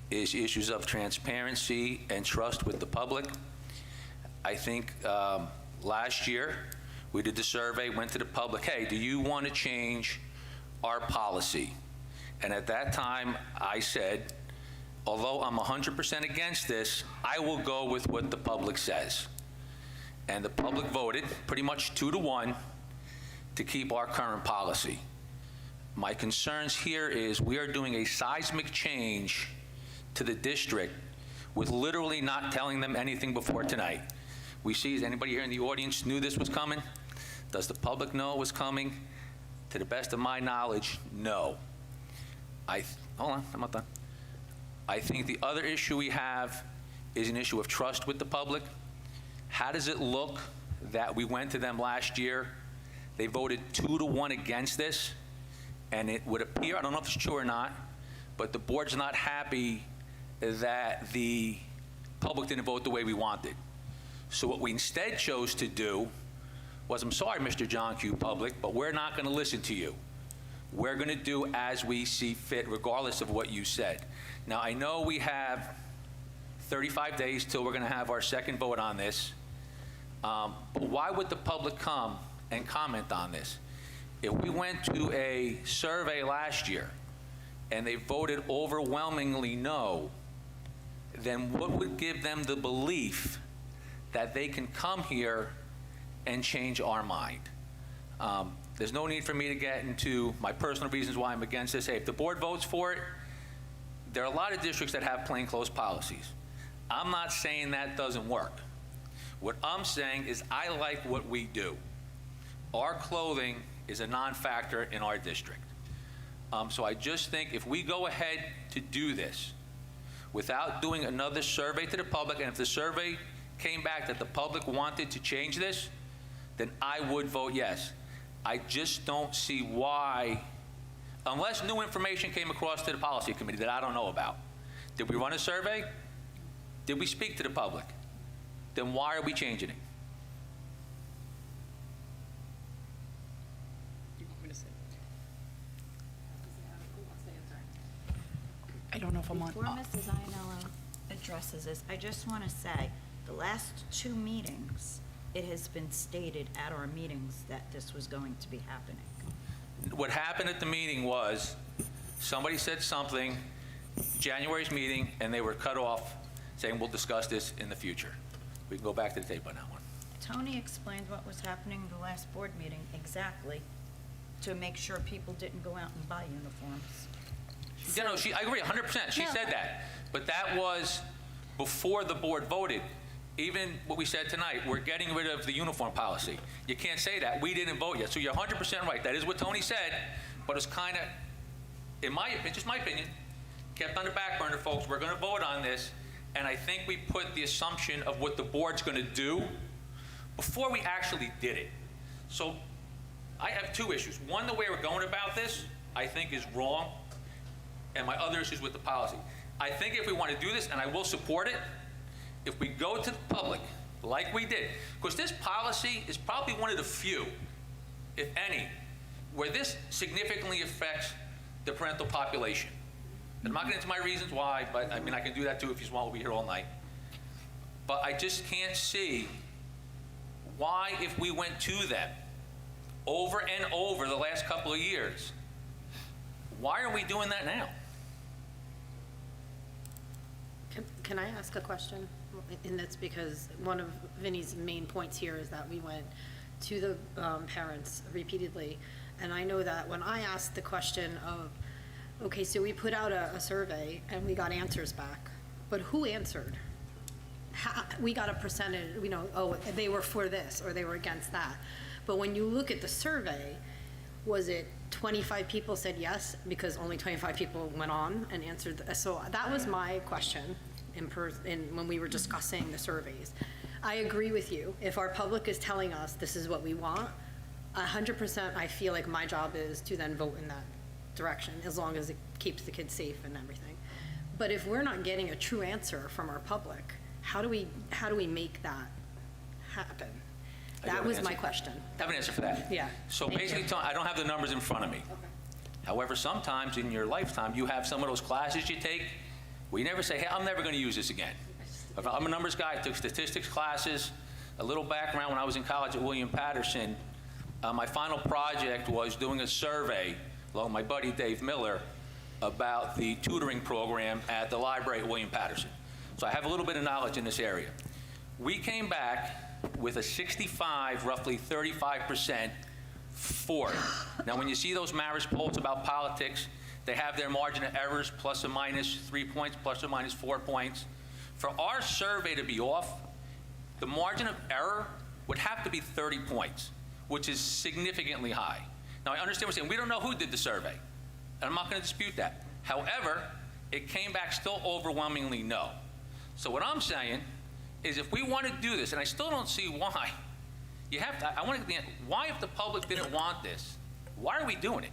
is issues of transparency and trust with the public. I think last year we did the survey, went to the public, hey, do you want to change our policy? And at that time I said, although I'm 100% against this, I will go with what the public says. And the public voted pretty much 2-1 to keep our current policy. My concerns here is we are doing a seismic change to the district with literally not telling them anything before tonight. We see, is anybody here in the audience knew this was coming? Does the public know it was coming? To the best of my knowledge, no. Hold on, I'm not done. I think the other issue we have is an issue of trust with the public. How does it look that we went to them last year? They voted 2-1 against this, and it would appear, I don't know if it's true or not, but the board's not happy that the public didn't vote the way we wanted. So what we instead chose to do was, I'm sorry, Mr. John Q. Public, but we're not going to listen to you. We're going to do as we see fit, regardless of what you said. Now, I know we have 35 days till we're going to have our second vote on this, but why would the public come and comment on this? If we went to a survey last year and they voted overwhelmingly no, then what would give them the belief that they can come here and change our mind? There's no need for me to get into my personal reasons why I'm against this. Hey, if the board votes for it, there are a lot of districts that have plainclothes policies. I'm not saying that doesn't work. What I'm saying is I like what we do. Our clothing is a non-factor in our district. So I just think if we go ahead to do this without doing another survey to the public, and if the survey came back that the public wanted to change this, then I would vote yes. I just don't see why, unless new information came across to the policy committee that I don't know about. Did we run a survey? Did we speak to the public? Then why are we changing it? I don't know if I'm on. Before Mrs. Ianello Addresses this, I just want to say, the last 2 meetings, it has been stated at our meetings that this was going to be happening. What happened at the meeting was somebody said something, January's meeting, and they were cut off saying we'll discuss this in the future. We can go back to the tape on that one. Tony explained what was happening the last board meeting exactly to make sure people didn't go out and buy uniforms. You know, I agree 100%. She said that. But that was before the board voted. Even what we said tonight, we're getting rid of the uniform policy. You can't say that. We didn't vote yet. So you're 100% right. That is what Tony said. But it's kind of, in my opinion, just my opinion, kept on the back burner, folks. We're going to vote on this. And I think we put the assumption of what the board's going to do before we actually did it. So I have 2 issues. One, the way we're going about this, I think is wrong. And my other issues with the policy. I think if we want to do this, and I will support it, if we go to the public, like we did, because this policy is probably one of the few, if any, where this significantly affects the parental population. And I'm not getting into my reasons why, but I mean, I can do that too if you want to be here all night. But I just can't see why, if we went to them over and over the last couple of years, why are we doing that now? Can I ask a question? And that's because one of Vinny's main points here is that we went to the parents repeatedly. And I know that when I asked the question of Okay, so we put out a survey and we got answers back, but who answered? We got a percentage, oh, they were for this or they were against that. But when you look at the survey, was it 25 people said yes because only 25 people went on and answered? So that was my question when we were discussing the surveys. I agree with you. If our public is telling us this is what we want, 100% I feel like my job is to then vote in that direction, as long as it keeps the kids safe and everything. But if we're not getting a true answer from our public, how do we make that happen? That was my question. I have an answer for that. Yeah. So Thank basically, you. I don't have the numbers in front of me. Okay. However, sometimes in your lifetime, you have some of those classes you take where you never say, hey, I'm never going to use this again. I'm a numbers guy. I took statistics classes. A little background, when I was in college at William Patterson, my final project was doing a survey, along with my buddy Dave Miller, about the tutoring program at the library at William Patterson. So I have a little bit of knowledge in this area. We came back with a 65, roughly 35% for it. Now, when you see those Marist polls about politics, they have their margin of errors, plus or minus 3 points, plus or minus 4 points. For our survey to be off, the margin of error would have to be 30 points, which is significantly high. Now, I understand what you're saying. We don't know who did the survey, and I'm not going to dispute that. However, it came back still overwhelmingly no. So what I'm saying is if we want to do this, and I still don't see why, I want to, why if the public didn't want this, why are we doing it?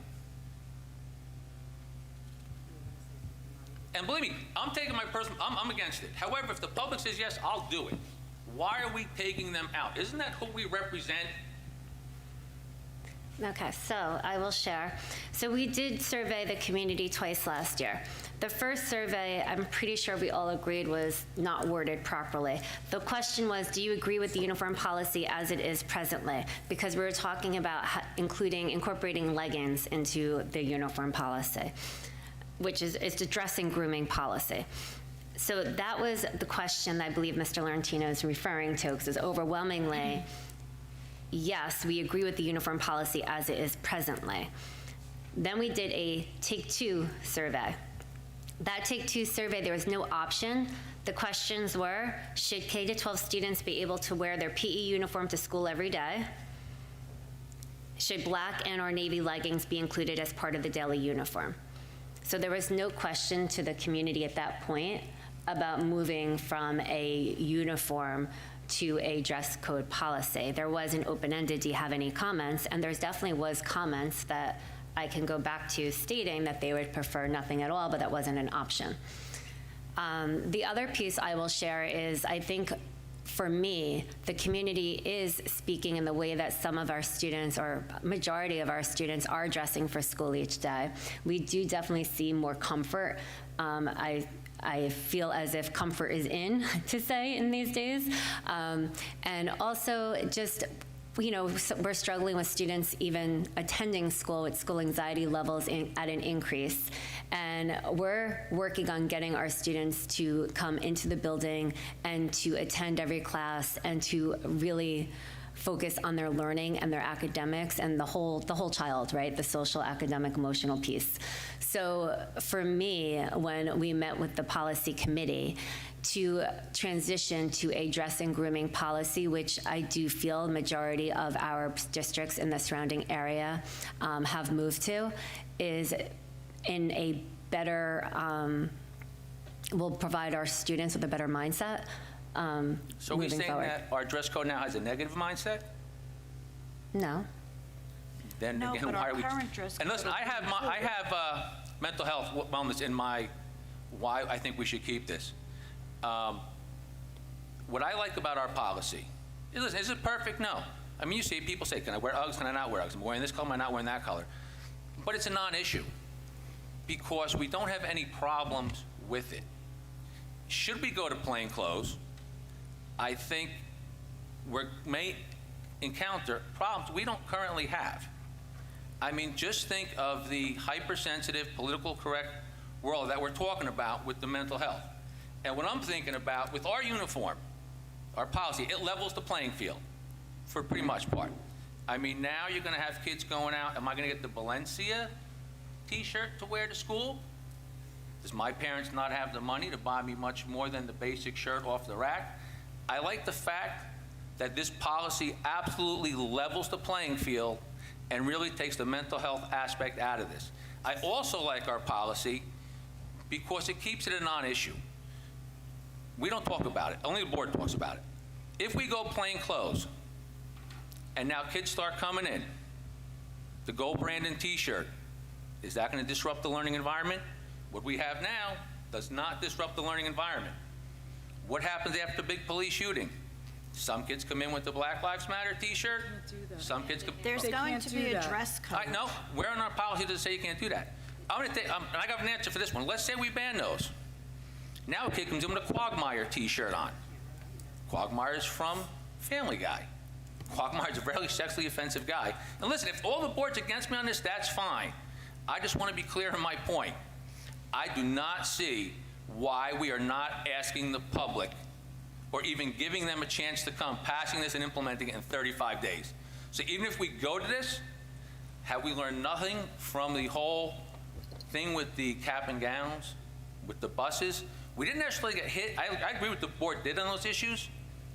And believe me, I'm taking my personal, I'm against it. However, if the public says yes, I'll do it. Why are we taking them out? Isn't that who we represent? Okay, so I will share. So we did survey the community twice last year. The first survey, I'm pretty sure we all agreed, was not worded properly. The question was, do you agree with the uniform policy as it is presently? Because we were talking about incorporating leggings into the uniform policy, which is the dressing grooming policy. So that was the question that I believe Mr. Laurentino is referring to, because it's overwhelmingly, yes, we agree with the uniform policy as it is presently. Then we did a Take-Two survey. That Take-Two survey, there was no option. The questions were, should K-12 students be able to wear their PE uniform to school every day? Should black and/or navy leggings be included as part of the daily uniform? So there was no question to the community at that point about moving from a uniform to a dress code policy. There was an open-ended, do you have any comments? And there's definitely was comments that I can go back to stating that they would prefer nothing at all, but that wasn't an option. The other piece I will share is, I think for me, the community is speaking in the way that some of our students, or majority of our students, are dressing for school each day. We do definitely see more comfort. I feel as if comfort is in, to say, in these days. And also just, we're struggling with students even attending school with school anxiety levels at an increase. And we're working on getting our students to come into the building and to attend every class and to really focus on their learning and their academics and the whole child, right? The social, academic, emotional piece. So for me, when we met with the policy committee to transition to a dress and grooming policy, which I do feel majority of our districts in the surrounding area have moved to, is in a better, will provide our students with a better mindset. So we're saying that our dress code now has a negative mindset? No. Then No, again, but why our are we? current dress And listen, code I have mental health wellness in my why I think we should keep this. What I like about our policy is it perfect? No. I mean, you see people say, "Can I wear Uggs? Can I not wear Uggs? I'm wearing this color. Am I not wearing that color?" But it's a non-issue because we don't have any problems with it. Should we go to plain clothes? I think we may encounter problems we don't currently have. I mean, just think of the hypersensitive, political correct world that we're talking about with the mental health. And what I'm thinking about with our uniform, our policy, it levels the playing field for pretty much part. I mean, now you're going to have kids going out. Am I going to get the Valencia T-shirt to wear to school? Does my parents not have the money to buy me much more than the basic shirt off the rack? I like the fact that this policy absolutely levels the playing field and really takes the mental health aspect out of this. I also like our policy because it keeps it a non-issue. We don't talk about it, only the board talks about it. If we go plain clothes, and now kids start coming in, the Gold Brandon T-shirt, is that going to disrupt the learning environment? What we have now does not disrupt the learning environment. What happens after a big police shooting? Some kids come in with the Black Lives Matter T-shirt. Some kids come. There's going to be a dress code. I know. Where in our policy does it say you can't do that? I'm going to take. And I got an answer for this one. Let's say we ban those. Now a kid comes in with a Quagmire T-shirt on. Quagmire's from Family Guy. Quagmire's a very sexually offensive guy. And listen, if all the board's against me on this, that's fine. I just want to be clear on my point. I do not see why we are not asking the public or even giving them a chance to come, passing this and implementing it in 35 days. So even if we go to this, have we learned nothing from the whole thing with the cap and gowns, with the buses? We didn't actually get hit. I agree with the board did on those issues.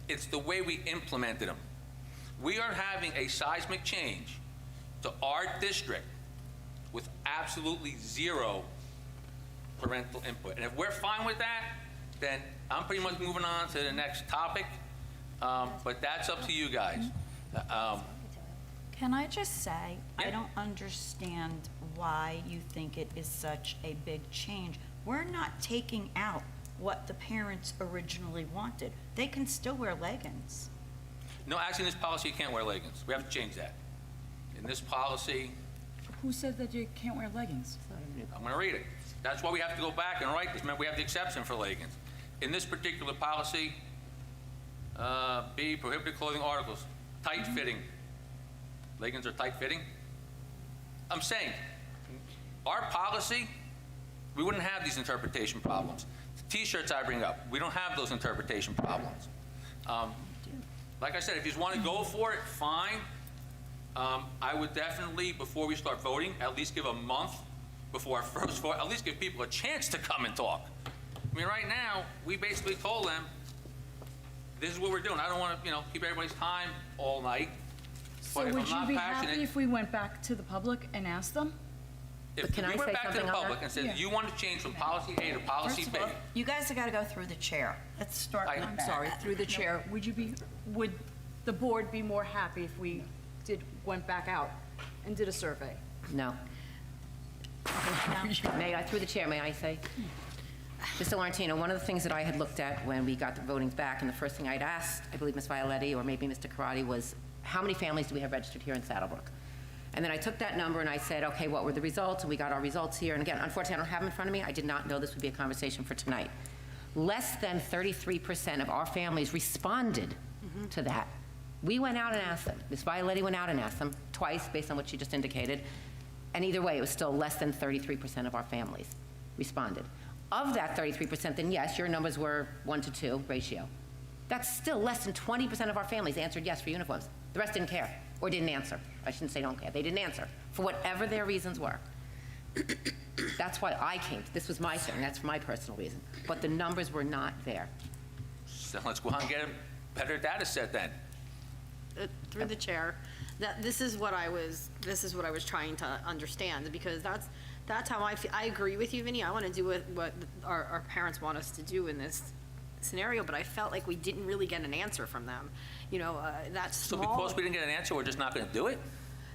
It's the way we implemented them. We are having a seismic change to our district with absolutely zero parental input. And if we're fine with that, then I'm pretty much moving on to the next topic. But that's up to you guys. Can I just say, I don't understand why you think it is such a big change. We're not taking out what the parents originally wanted. They can still wear leggings. No, actually, in this policy, you can't wear leggings. We have to change that. In this policy, Who said that you can't wear leggings? I'm going to read it. That's why we have to go back and write this. Remember, we have the exception for leggings. In this particular policy, B, prohibited clothing articles, tight fitting. Leggings are tight fitting. I'm saying, our policy, we wouldn't have these interpretation problems. The T-shirts I bring up, we don't have those interpretation problems. Like I said, if you just want to go for it, fine. I would definitely, before we start voting, at least give a month before our first vote, at least give people a chance to come and talk. I mean, right now, we basically told them, this is what we're doing. I don't want to, keep everybody's time all night. So But would if you I'm be not happy passionate, if we went back to the public and asked them? if Can we I went say back to the something on public that? and said, Yeah. you want to change from policy A to policy First B, of all, you guys have got to go through the chair. Let's start with I'm sorry, through the chair, would the board be more happy if we went back out and did a survey? No. May I, through the chair, may I say? Mr. Laurentino, one of the things that I had looked at when we got the votings back, and the first thing I'd asked, I believe Ms. Violetti or maybe Mr. Karati, was how many families do we have registered here in Saddlebrook? And then I took that number and I said, okay, what were the results? And we got our results here. And again, unfortunately, I don't have them in front of me. I did not know this would be a conversation for tonight. Less than 33% of our families responded to that. We went out and asked them. Ms. Violetti went out and asked them twice, based on what she just indicated. And either way, it was still less than 33% of our families responded. Of that 33%, then yes, your numbers were 1-to-2 ratio. That's still less than 20% of our families answered yes for uniforms. The rest didn't care, or didn't answer. I shouldn't say don't care. They didn't answer, for whatever their reasons were. That's why I came. This was my thing. That's for my personal reason. But the numbers were not there. so let's go out and get a better data set then. Through the chair, this is what I was trying to understand, because that's how I feel. I agree with you, Vinny. I want to do what our parents want us to do in this scenario, but I felt like we didn't really get an answer from them. That's So small. because we didn't get an answer, we're just not going to do it?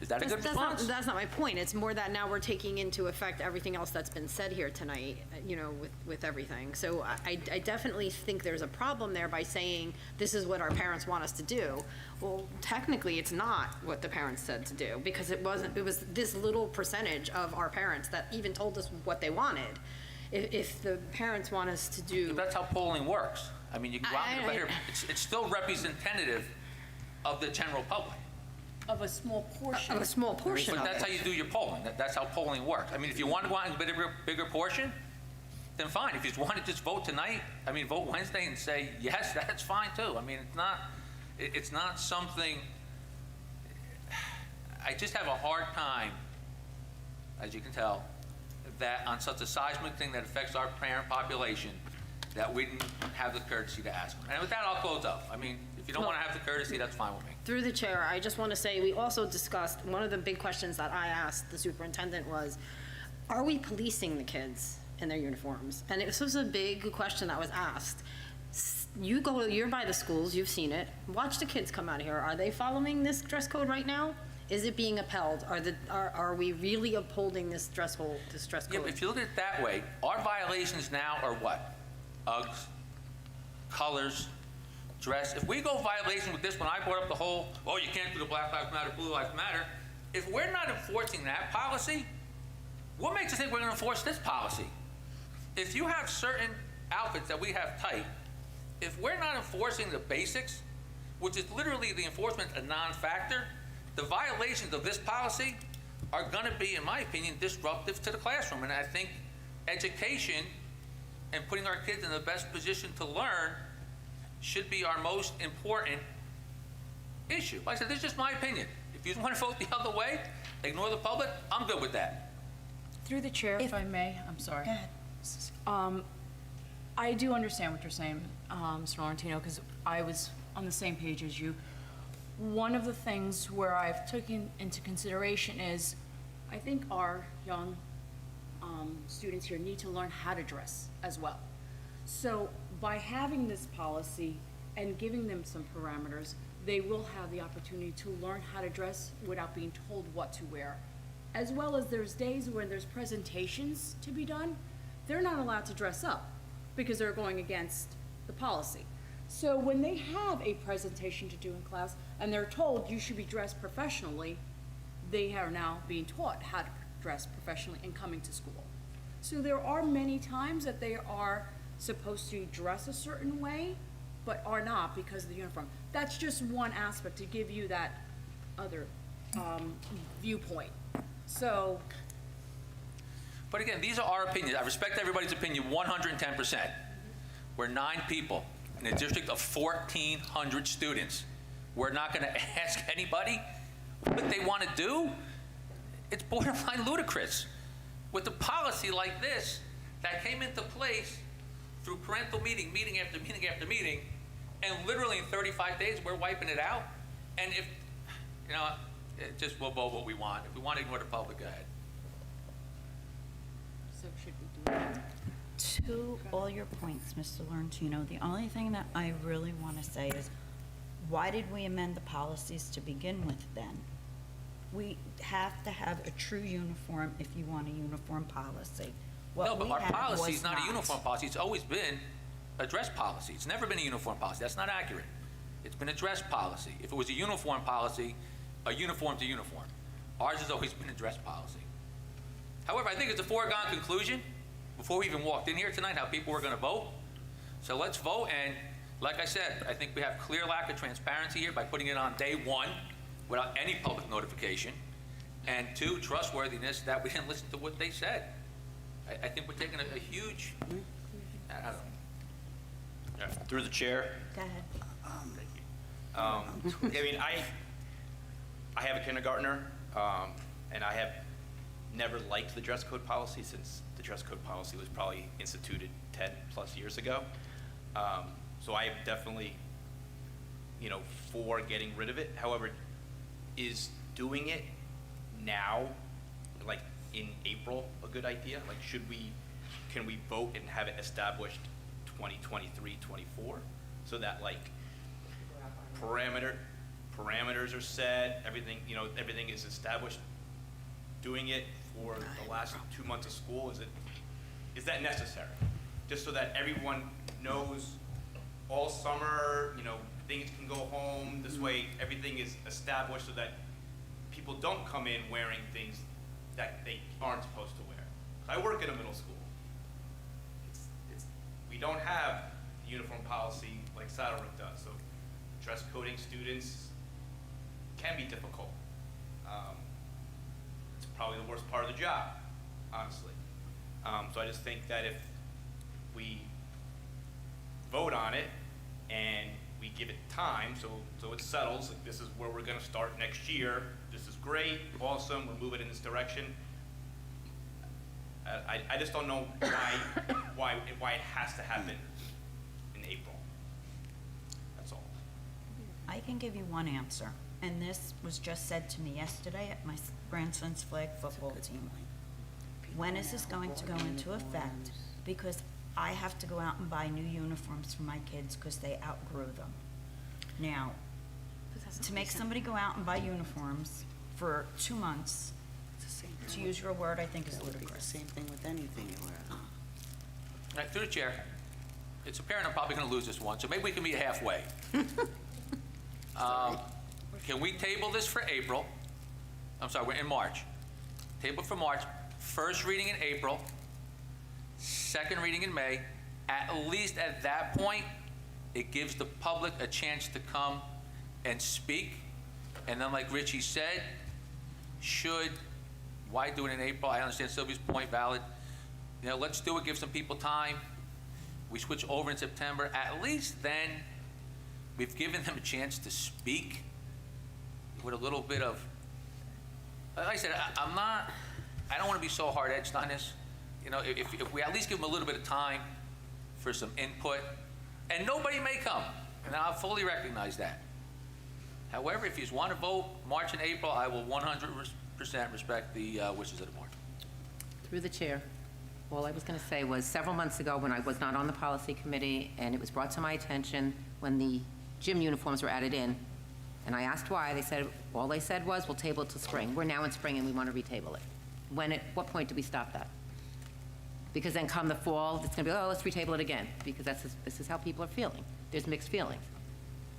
Is that a good response? That's not my point. It's more that now we're taking into effect everything else that's been said here tonight, with everything. So I definitely think there's a problem there by saying this is what our parents want us to do. Well, technically, it's not what the parents said to do, because it was this little percentage of our parents that even told us what they wanted. If the parents want us to do... But that's how polling works. I mean, you can go out and get a better, it's still representative of the general public. Of a small portion. Of a small portion But of that's it. how you do your polling. That's how polling works. I mean, if you want to go out and get a bigger portion, then fine. If you just want to just vote tonight, vote Wednesday and say yes, that's fine too. I mean, it's not something, I just have a hard time, as you can tell, that on such a seismic thing that affects our parent population, that we didn't have the courtesy to ask them. And with that, I'll close up. I mean, if you don't want to have the courtesy, that's fine with me. Through the chair, I just want to say, we also discussed, one of the big questions that I asked the superintendent was, are we policing the kids in their uniforms? And this was a big question that was asked. You're by the schools, you've seen it. Watch the kids come out of here. Are they following this dress code right now? Is it being upheld? Are we really upholding this dress code? Yeah, but if you look at it that way, our violations now are what? Uggs, colors, dress. If we go violation with this one, I brought up the whole, oh, you can't do the Black Lives Matter, Blue Lives Matter. If we're not enforcing that policy, what makes us think we're going to enforce this policy? If you have certain outfits that we have tight, if we're not enforcing the basics, which is literally the enforcement a non-factor, the violations of this policy are going to be, in my opinion, disruptive to the classroom. And I think education and putting our kids in the best position to learn should be our most important issue. Like I said, this is just my opinion. If you want to vote the other way, ignore the public, I'm good with that. Through the chair, if I may, I'm sorry. Go ahead. I do understand what you're saying, Mr. Laurentino, because I was on the same page as you. One of the things where I've taken into consideration is, I think our young students here need to learn how to dress as well. So by having this policy and giving them some parameters, they will have the opportunity to learn how to dress without being told what to wear. As well as there's days when there's presentations to be done, they're not allowed to dress up because they're going against the policy. So when they have a presentation to do in class and they're told you should be dressed professionally, they are now being taught how to dress professionally and coming to school. So there are many times that they are supposed to dress a certain way, but are not because of the uniform. That's just one aspect to give you that other viewpoint. So. But again, these are our opinions. I respect everybody's opinion 110%. We're 9 people in a district of 1,400 students. We're not going to ask anybody what they want to do. It's borderline ludicrous. With a policy like this that came into place through parental meeting after meeting after meeting, and literally in 35 days we're wiping it out. And if, you know, just we'll vote what we want. If we want to ignore the public, go ahead. So should we do that? To all your points, Mr. Laurentino, the only thing that I really want to say is, why did we amend the policies to begin with then? We have to have a true uniform if you want a uniform policy. No, but our policy is not a uniform policy. It's always been a dress policy. It's never been a uniform policy. That's not accurate. It's been a dress policy. If it was a uniform policy, a uniform's a uniform. Ours has always been a dress policy. However, I think it's a foregone conclusion before we even walked in here tonight how people were going to vote. So let's vote. And like I said, I think we have clear lack of transparency here by putting it on day 1 without any public notification. And 2, trustworthiness that we didn't listen to what they said. I think we're taking a huge, I don't know. Yeah, through the chair. Go ahead. Thank you. I mean, I have a kindergartner, and I have never liked the dress code policy since the dress code policy was probably instituted 10 plus years ago. So I am definitely, you know, for getting rid of it. However, is doing it now, like in April, a good idea? Like, can we vote and have it established 2023, 24, so that like parameters are set, everything, you know, everything is established? Doing it for the last 2 months of school, is that necessary? Just so that everyone knows all summer, you know, things can go home, this way everything is established so that people don't come in wearing things that they aren't supposed to wear. I work in a middle school. We don't have a uniform policy like Saddlebrook does, so dress coding students can be difficult. It's probably the worst part of the job, honestly. So I just think that if we vote on it and we give it time, so it settles, like this is where we're gonna start next year, this is great, awesome, we're moving in this direction. I just don't know why it has to happen in April. That's all. I can give you one answer, and this was just said to me yesterday at my grandson's flag football team. When is this going to go into effect? Because I have to go out and buy new uniforms for my kids because they outgrew them. Now, to make somebody go out and buy uniforms for 2 months, to use your word, I think is ludicrous. Same thing with anything you wear. All right, through the chair, it's apparent I'm probably going to lose this one, so maybe we can meet halfway. Can we table this for April? I'm sorry, we're in March. Table for March, first reading in April, second reading in May. At least at that point, it gives the public a chance to come and speak. And then like Richie said, why do it in April? I understand Sylvia's point, valid. You know, let's do it, give some people time. We switch over in September. At least then, we've given them a chance to speak with a little bit of, like I said, I don't want to be so hard-edged on this. You know, if we at least give them a little bit of time for some input, and nobody may come, and I fully recognize that. However, if you want to vote March and April, I will 100% respect the wishes of the board. Through the chair, all I was going to say was several months ago when I was not on the policy committee and it was brought to my attention when the gym uniforms were added in, and I asked why, all they said was, we'll table it till spring. We're now in spring and we want to retable it. What point do we stop that? Because then come the fall, it's going to be, let's retable it again, because this is how people are feeling. There's mixed feelings.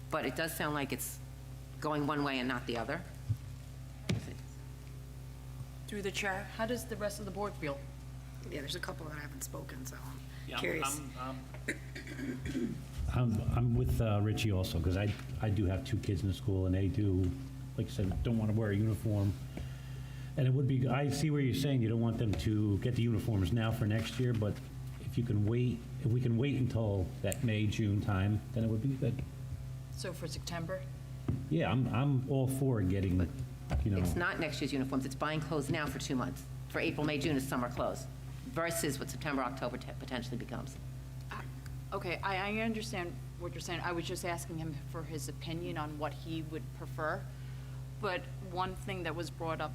But it does sound like it's going one way and not the other. Through the chair, how does the rest of the board feel? Yeah, there's a couple that haven't spoken, so Yeah, I'm curious. I'm with Richie also, because I do have 2 kids in the school, and they do, like I said, don't want to wear a uniform. And it would be, I see where you're saying you don't want them to get the uniforms now for next year, but if we can wait until that May, June time, then it would be good. So for September? Yeah, I'm all for getting, you know. It's not next year's uniforms, it's buying clothes now for 2 months. For April, May, June is summer clothes, versus what September, October potentially becomes. Okay, I understand what you're saying. I was just asking him for his opinion on what he would prefer. But one thing that was brought up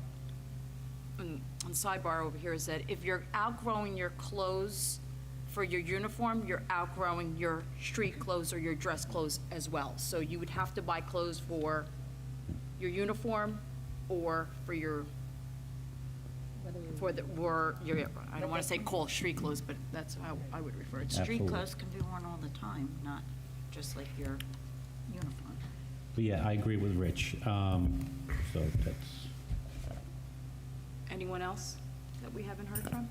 on sidebar over here is that if you're outgrowing your clothes for your uniform, you're outgrowing your street clothes or your dress clothes as well. So you would have to buy clothes for your uniform or for your, I don't want to say call street clothes, but that's how I would refer to it. Street Absolutely. clothes can be worn all the time, not just like your uniform. But yeah, I agree with Rich. So that's, Anyone else that we haven't heard from?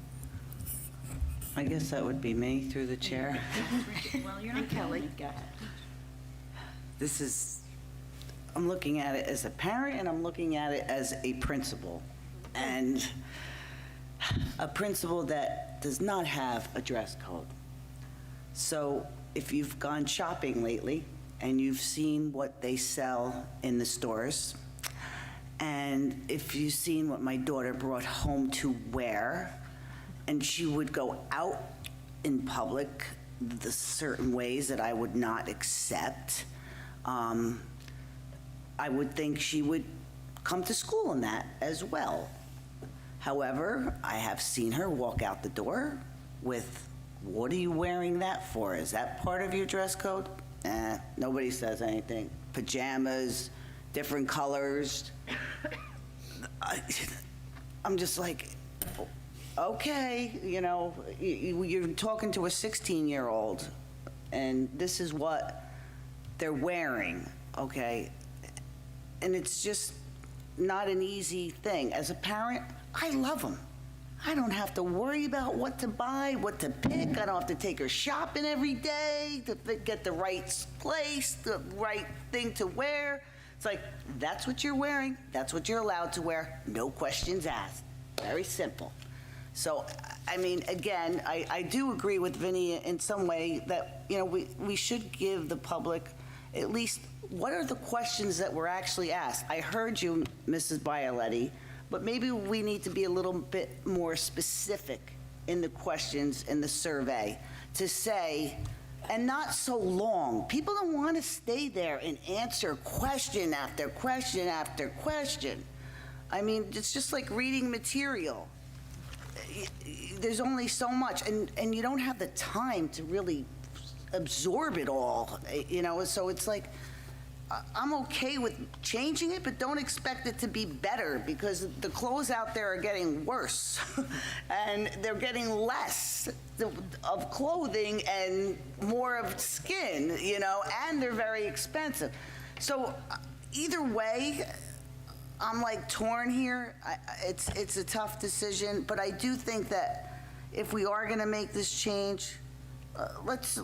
I guess that would be me, through the chair. Well, you're not Kelly. I'm looking at it as a parent and I'm looking at it as a principal. And a principal that does not have a dress code. So if you've gone shopping lately and you've seen what they sell in the stores, and if you've seen what my daughter brought home to wear, and she would go out in public the certain ways that I would not accept, I would think she would come to school in that as well. However, I have seen her walk out the door with, what are you wearing that for? Is that part of your dress code? Nobody says anything. Pajamas, different colors. I'm just like, okay, you know, you're talking to a 16-year-old, and this is what they're wearing, okay? And it's just not an easy thing. As a parent, I love them. I don't have to worry about what to buy, what to pick. I don't have to take her shopping every day to get the right place, the right thing to wear. It's like, that's what you're wearing. That's what you're allowed to wear. No questions asked. Very simple. So, I mean, again, I do agree with Vinny in some way that, you know, we should give the public at least, what are the questions that were actually asked? I heard you, Mrs. Bialetti, but maybe we need to be a little bit more specific in the questions in the survey to say, and not so long. People don't want to stay there and answer question after question after question. I mean, it's just like reading material. There's only so much, and you don't have the time to really absorb it all, so it's like, I'm okay with changing it, but don't expect it to be better, because the clothes out there are getting worse and they're getting less of clothing and more of skin, and they're very expensive. So either way, I'm like torn here. It's a tough decision, but I do think that if we are gonna make this change, let's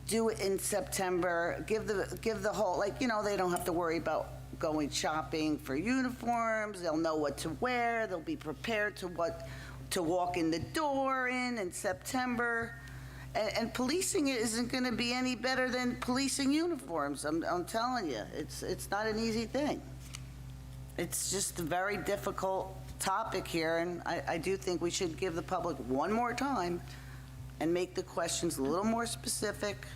do it in September. Give the whole, they don't have to worry about going shopping for uniforms. They'll know what to wear. They'll be prepared to walk in the door in September. And policing it isn't going to be any better than policing uniforms. I'm telling you, it's not an easy thing. It's just a very difficult topic here, and I do think we should give the public one more time and make the questions a little more specific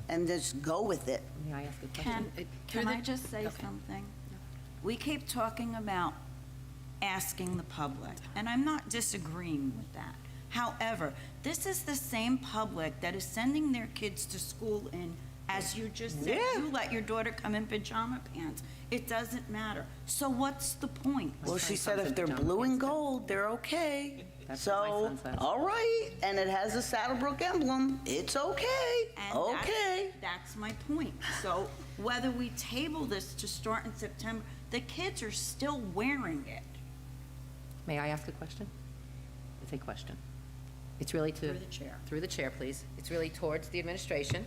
and just go with it. May I ask a question? Can I just say something? We keep talking about asking the public, and I'm not disagreeing with that. However, this is the same public that is sending their kids to school in, as you just said, you let your daughter come in pajama pants. It doesn't matter. So what's the point? Well, she said if they're blue and gold, they're okay. That's what my So, son says. all right, and it has a Saddlebrook emblem, it's okay, And okay. That's my point. So whether we table this to start in September, the kids are still wearing it. May I ask a question? It's a question. It's really to... Through the chair. Through the chair, please. It's really towards the administration.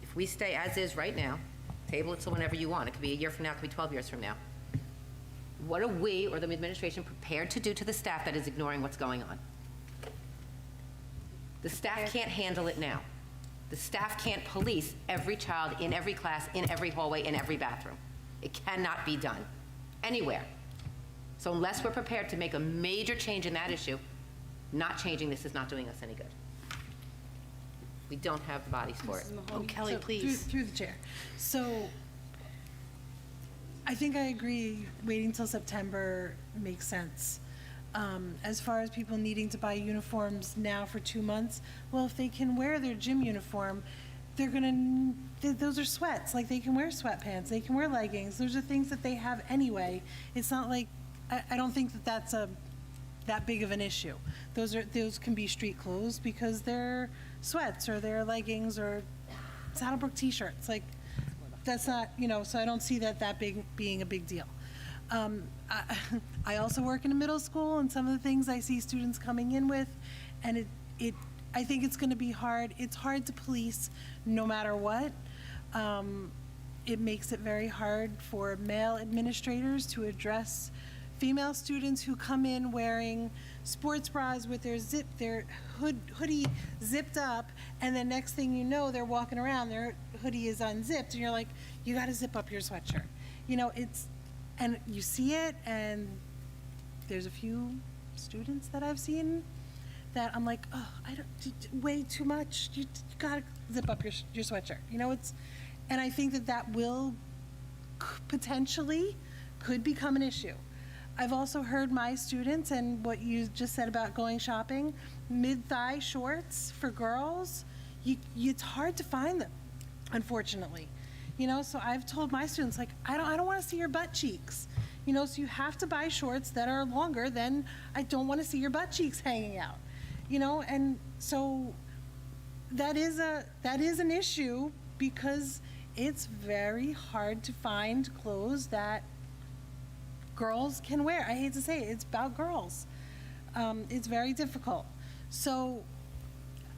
If we stay as is right now, table it till whenever you want. It could be a year from now, it could be 12 years from now. What are we or the administration prepared to do to the staff that is ignoring what's going on? The staff can't handle it now. The staff can't police every child in every class, in every hallway, in every bathroom. It cannot be done anywhere. So unless we're prepared to make a major change in that issue, not changing this is not doing us any good. We don't have the bodies for it. Oh, Kelly, So, please. Through the chair. So I think I agree, waiting till September makes sense. As far as people needing to buy uniforms now for 2 months, well, if they can wear their gym uniform, those are sweats. Like, they can wear sweatpants, they can wear leggings. Those are things that they have anyway. It's not like, I don't think that that's that big of an issue. Those can be street clothes because they're sweats or they're leggings or Saddlebrook t-shirts. Like, that's not, so I don't see that being a big deal. I also work in a middle school, and some of the things I see students coming in with, and I think it's going to be hard. It's hard to police no matter what. It makes it very hard for male administrators to address female students who come in wearing sports bras with their hoodie zipped up, and then next thing you know, they're walking around, their hoodie is unzipped, and you're like, you got to zip up your sweatshirt. And you see it, and there's a few students that I've seen that I'm like, oh, way too much. You got to zip up your sweatshirt. And I think that will potentially could become an issue. I've also heard my students, and what you just said about going shopping, mid-thigh shorts for girls, it's hard to find them, unfortunately. So I've told my students, like, I don't want to see your butt cheeks. So you have to buy shorts that are longer than I don't want to see your butt cheeks hanging out. And so that is an issue, because it's very hard to find clothes that girls can wear. I hate to say it, it's about girls. It's very difficult. So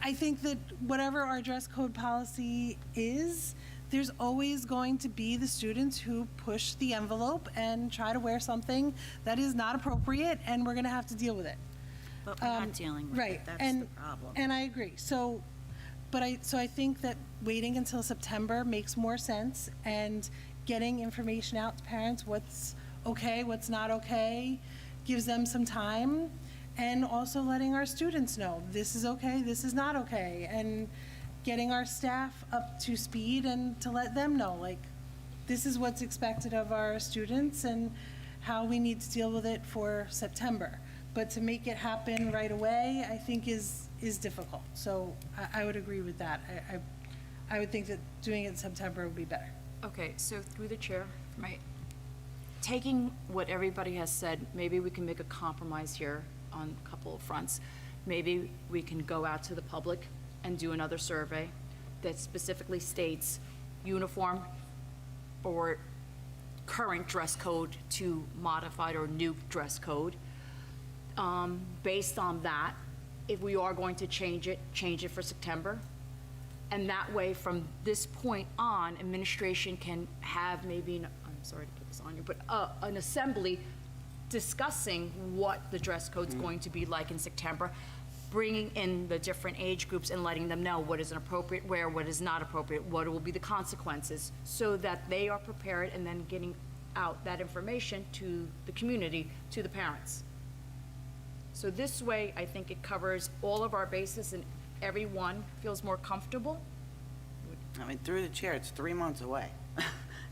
I think that whatever our dress code policy is, there's always going to be the students who push the envelope and try to wear something that is not appropriate, and we're going to have to deal with it. But we're not dealing with it. That's the problem. And I agree. So I think that waiting until September makes more sense, and getting information out to parents, what's okay, what's not okay, gives them some time. and also letting our students know, this is okay, this is not okay, and getting our staff up to speed and to let them know, like, this is what's expected of our students and how we need to deal with it for September. But to make it happen right away, I think is difficult. So I would agree with that. I would think that doing it in September would be better. Okay, so through the chair, taking what everybody has said, maybe we can make a compromise here on a couple of fronts. Maybe we can go out to the public and do another survey that specifically states uniform or current dress code to modified or new dress code. Based on that, if we are going to change it for September. And that way, from this point on, administration can have maybe, I'm sorry to put this on you, but an assembly discussing what the dress code's going to be like in September, bringing in the different age groups and letting them know what is an appropriate wear, what is not appropriate, what will be the consequences, so that they are prepared, and then getting out that information to the community, to the parents. So this way, I think it covers all of our bases and everyone feels more comfortable. I mean, through the chair, it's 3 months away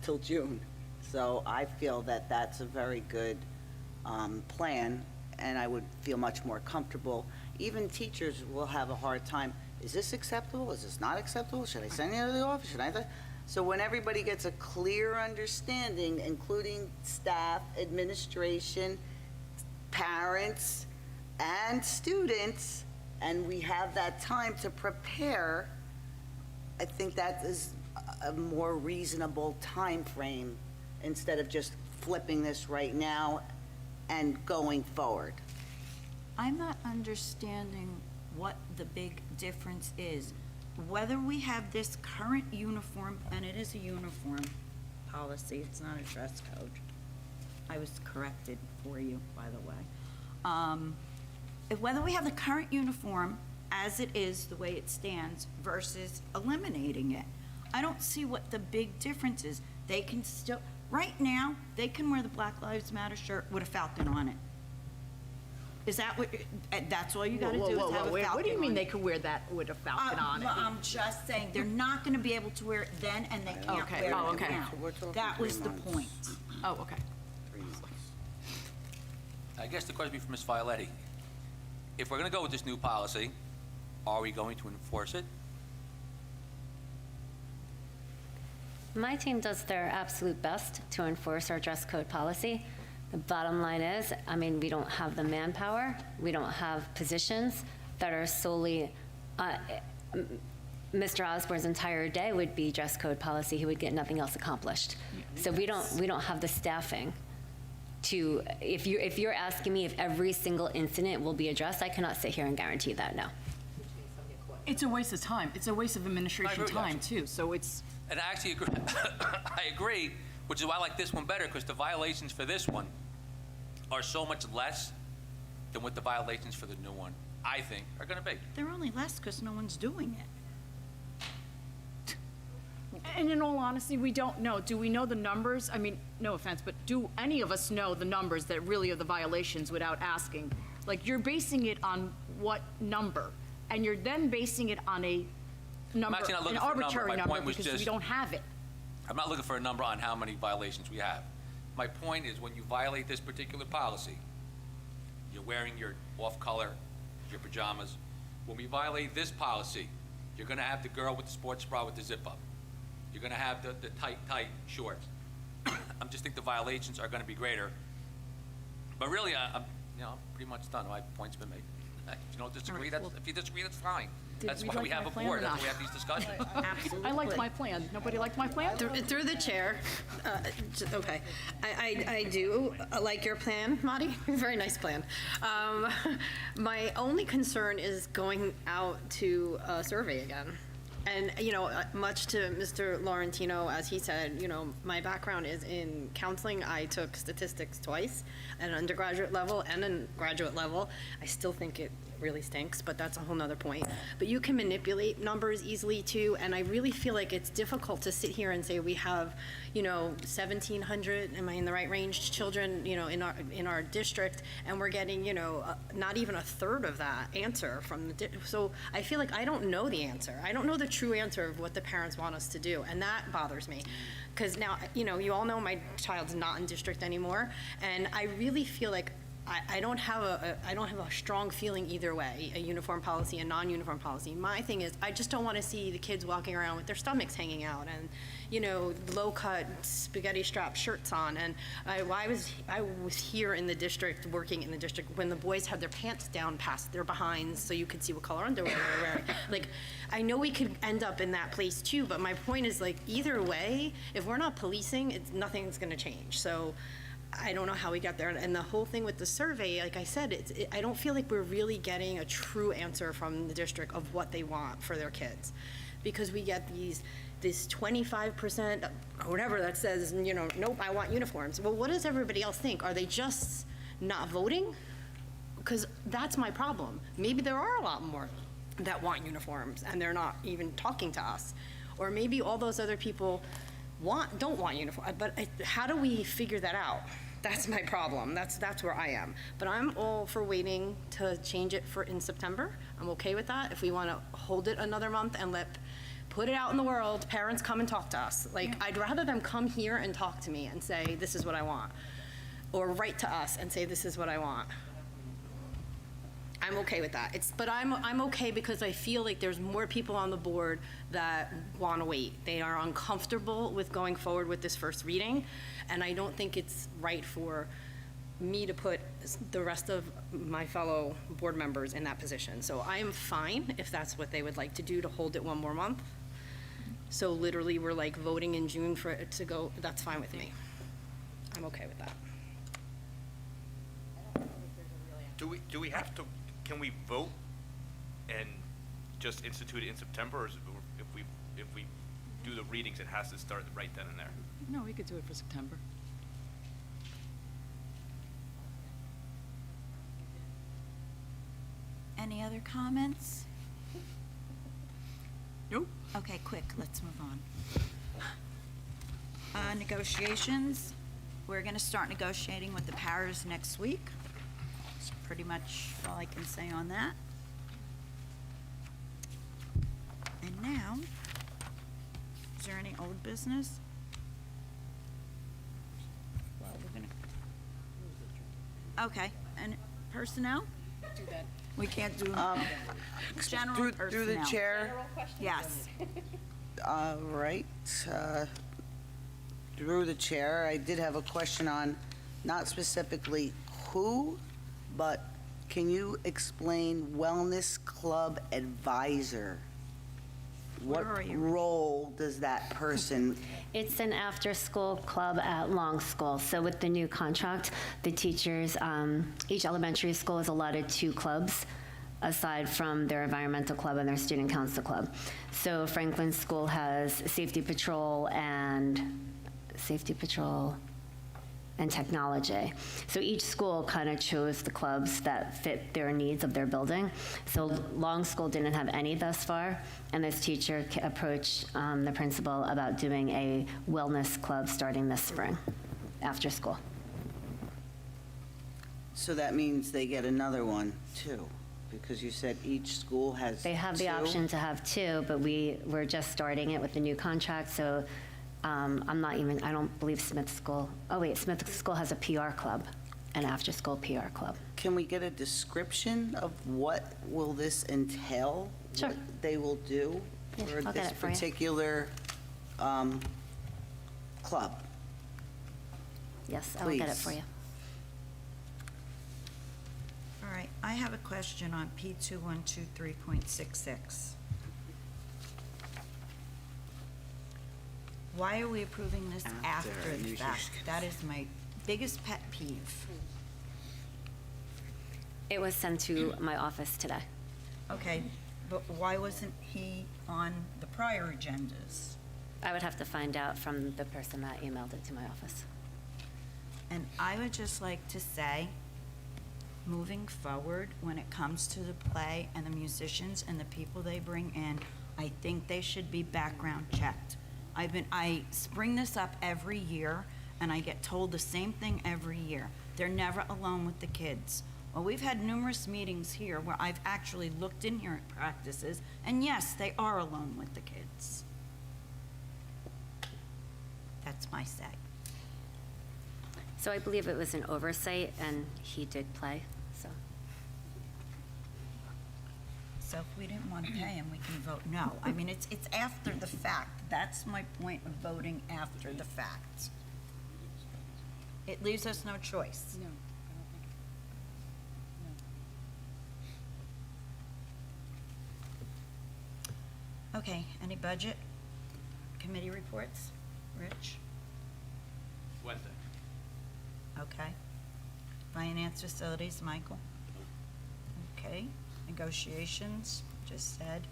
till June. So I feel that that's a very good plan, and I would feel much more comfortable. Even teachers will have a hard time. Is this acceptable? Is this not acceptable? Should I send you to the office? Should I? So when everybody gets a clear understanding, including staff, administration, parents, and students, and we have that time to prepare, I think that is a more reasonable time frame instead of just flipping this right now and going forward. I'm not understanding what the big difference is. Whether we have this current uniform, and it is a uniform policy, it's not a dress code. I was corrected for you, by the way. Whether we have the current uniform as it is, the way it stands, versus eliminating it, I don't see what the big difference is. They can still, right now, they can wear the Black Lives Matter shirt with a falcon on it. Is that what, that's all you gotta do is have a falcon on it? What do you mean they could wear that with a falcon on it? I'm just saying, they're not gonna be able to wear it then, and they can't Okay. wear Oh, it okay. now. We're talking That was 3 the months. point. Oh, okay. 3 months. I guess the question would be for Ms. Violetti. If we're going to go with this new policy, are we going to enforce it? My team does their absolute best to enforce our dress code policy. The bottom line is, I mean, we don't have the manpower, we don't have positions that are solely, Mr. Osborne's entire day would be dress code policy, he would get nothing else accomplished. So we don't have the staffing to, if you're asking me if every single incident will be addressed, I cannot sit here and guarantee that, no. It's a waste of time. It's a waste of administration I agree, time, too, so it's. And I actually agree, I agree, which is why I like this one better, because the violations for this one are so much less than what the violations for the new one, I think, are going to be. They're only less because no one's doing it. And in all honesty, we don't know. Do we know the numbers? I mean, no offense, but do any of us know the numbers that really are the violations without asking? Like, you're basing it on what number? And you're then basing it on a number, actually not looking an for a number. arbitrary My number, point was because we just- don't have it. I'm not looking for a number on how many violations we have. My point is, when you violate this particular policy, you're wearing your off-color, your pajamas. When we violate this policy, you're going to have the girl with the sports bra with the zip-up. You're going to have the tight shorts. I just think the violations are going to be greater. But really, I'm pretty much done. My point's been made. If you don't disagree, if you disagree, that's fine. That's why we have a board. That's why we have these discussions. Absolutely. I liked my plan. Nobody liked my plan? Through the chair, okay, I do like your plan, Marty, very nice plan. My only concern is going out to a survey again. And, much to Mr. Laurentino, as he said, my background is in counseling. I took statistics twice at an undergraduate level and a graduate level. I still think it really stinks, but that's a whole nother point. But you can manipulate numbers easily too, and I really feel like it's difficult to sit here and say we have, 1,700, am I in the right range, children, in our district, and we're getting, not even a third of that answer from the, so I feel like I don't know the answer. I don't know the true answer of what the parents want us to do, and that bothers me. Because now, you all know my child's not in district anymore, and I really feel like I don't have a strong feeling either way, a uniform policy, a non-uniform policy. My thing is, I just don't want to see the kids walking around with their stomachs hanging out and, low-cut spaghetti strap shirts on. And I was here in the district, working in the district, when the boys had their pants down past their behinds so you could see what color underwear they were wearing. Like, I know we could end up in that place too, but my point is, like, either way, if we're not policing, nothing's going to change. So I don't know how we got there. And the whole thing with the survey, like I said, I don't feel like we're really getting a true answer from the district of what they want for their kids. Because we get this 25% or whatever that says, nope, I want uniforms. Well, what does everybody else think? Are they just not voting? Because that's my problem. Maybe there are a lot more that want uniforms and they're not even talking to us. Or maybe all those other people don't want uniform, but how do we figure that out? That's my problem. That's where I am. But I'm all for waiting to change it in September. I'm okay with that. If we want to hold it another month and put it out in the world, parents come and talk to us. I'd rather them come here and talk to me and say, this is what I want. Or write to us and say, this is what I want. I'm okay with that. But I'm okay because I feel like there's more people on the board that want to wait. They are uncomfortable with going forward with this first reading, and I don't think it's right for me to put the rest of my fellow board members in that position. So I am fine if that's what they would like to do, to hold it one more month. So literally we're like voting in June for it to go. That's fine with me. I'm okay with that. Do we have to, can we vote and just institute it in September, or if we do the readings, it has to start right then and there? No, we could do it for September. Any other comments? Nope. Okay, quick, let's move on. Negotiations. We're going to start negotiating with the paras next week. That's pretty much all I can say on that. And now, is there any old business? Well, we're going to. Okay, and personnel? Do that. We can't do general personnel. Through the chair. Yes. All right. Through the chair, I did have a question on not specifically who, but can you explain Wellness Club Advisor? What role does that person? It's an after-school club at Long School. So with the new contract, the teachers, each elementary school is allotted 2 clubs aside from their environmental club and their student council club. So Franklin School has safety patrol and technology. So each school kind of chose the clubs that fit their needs of their building. So Long School didn't have any thus far, and this teacher approached the principal about doing a wellness club starting this spring, after school. So that means they get another one too, because you said each school has 2? They have the option to have 2, but we're just starting it with the new contract, so I don't believe Smith School, Smith School has a PR club, an after-school PR club. Can we get a description of what will this entail? Sure. What they will do for I'll get this it for you. particular club? Yes, I will get it for you. All right, I have a question on P2123.66. Why are we approving this after the fact? That is my biggest pet peeve. It was sent to my office today. Okay, But why wasn't he on the prior agendas? I would have to find out from the person that emailed it to my office. And I would just like to say, moving forward, when it comes to the play and the musicians and the people they bring in, I think they should be background checked. I bring this up every year, and I get told the same thing every year. They're never alone with the kids. Well, we've had numerous meetings here where I've actually looked in here at practices, and yes, they are alone with the kids. That's my say. So I believe it was an oversight, and he did play, so. So if we didn't want to pay him, we can vote no. I mean, it's after the fact. That's my point of voting after the fact. It leaves us no choice. No, I don't think. Okay, any budget committee reports? Rich? Wednesday. Okay. Finance facilities, Michael? Okay. Negotiations, just said.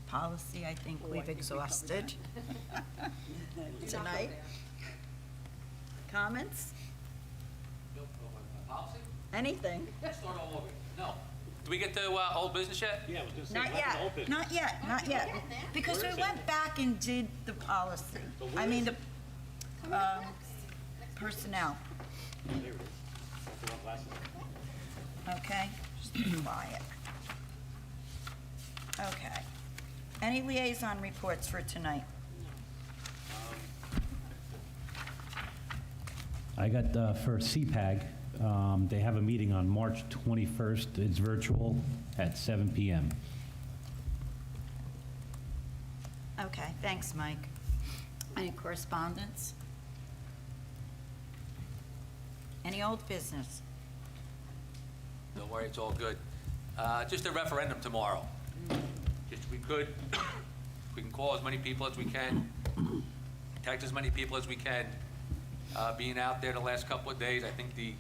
Policy, I think we've exhausted tonight. Comments? Policy? Anything? Start all over. No. Do we get to old business yet? Yeah, I was going to Not yet, not yet, not yet. Because we went back and did the policy. I mean, the personnel. Okay, just be quiet. Okay. Any liaison reports for tonight? I got, for CPAG, they have a meeting on March 21st. It's virtual at 7 PM. Okay, thanks, Mike. Any correspondence? Any old business? Don't worry, it's all good. Just a referendum tomorrow. Just if we could, we can call as many people as we can, text as many people as we can. Being out there the last couple of days, I think the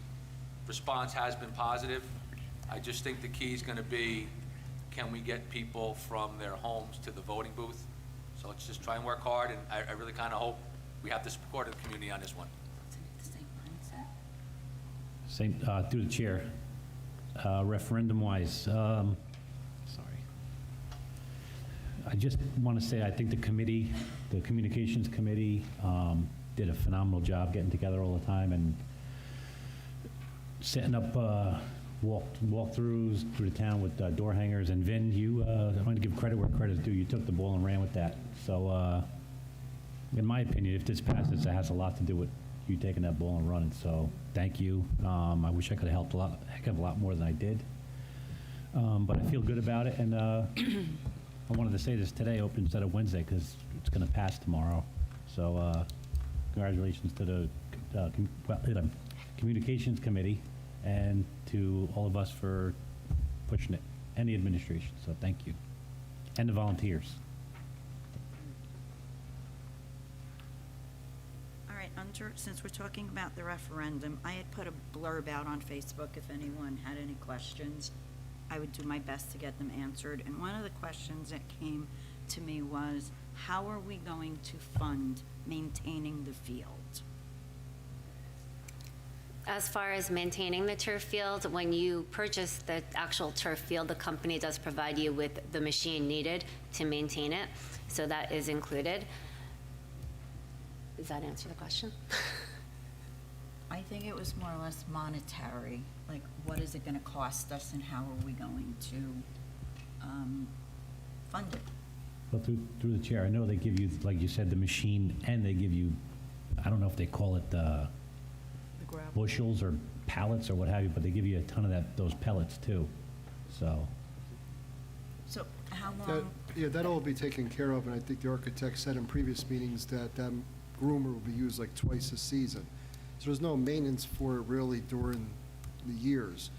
response has been positive. I just think the key is going to be, can we get people from their homes to the voting booth? So let's just try and work hard, and I really kind of hope we have the support of the community on this one. Same, through the chair, referendum-wise, sorry. I just want to say, I think the committee, the communications committee, did a phenomenal job getting together all the time and setting up walkthroughs through the town with door hangers. And Vin, you, I want to give credit where credit's due. You took the ball and ran with that. So, in my opinion, if this passes, it has a lot to do with you taking that ball and running. So, thank you. I wish I could have helped a heck of a lot more than I did. But I feel good about it. And I wanted to say this today, open instead of Wednesday, because it's going to pass tomorrow. So, congratulations to the Communications Committee and to all of us for pushing it, and the administration. So thank you. And the volunteers. All right, since we're talking about the referendum, I had put a blurb out on Facebook if anyone had any questions. I would do my best to get them answered. And one of the questions that came to me was, how are we going to fund maintaining the field? As far as maintaining the turf field, when you purchase the actual turf field, the company does provide you with the machine needed to maintain it, so that is included. Does that answer the question? I think it was more or less monetary, like what is it going to cost us and how are we going to fund it? Well, through the chair, I know they give you, like you said, the machine, and they give you, I don't know if they call it bushels or pallets or what have you, but they give you a ton of those pellets too. So how long? That'll all be taken care of, and I think the architect said in previous meetings that that groomer will be used like twice a season. So there's no maintenance for it really during the years.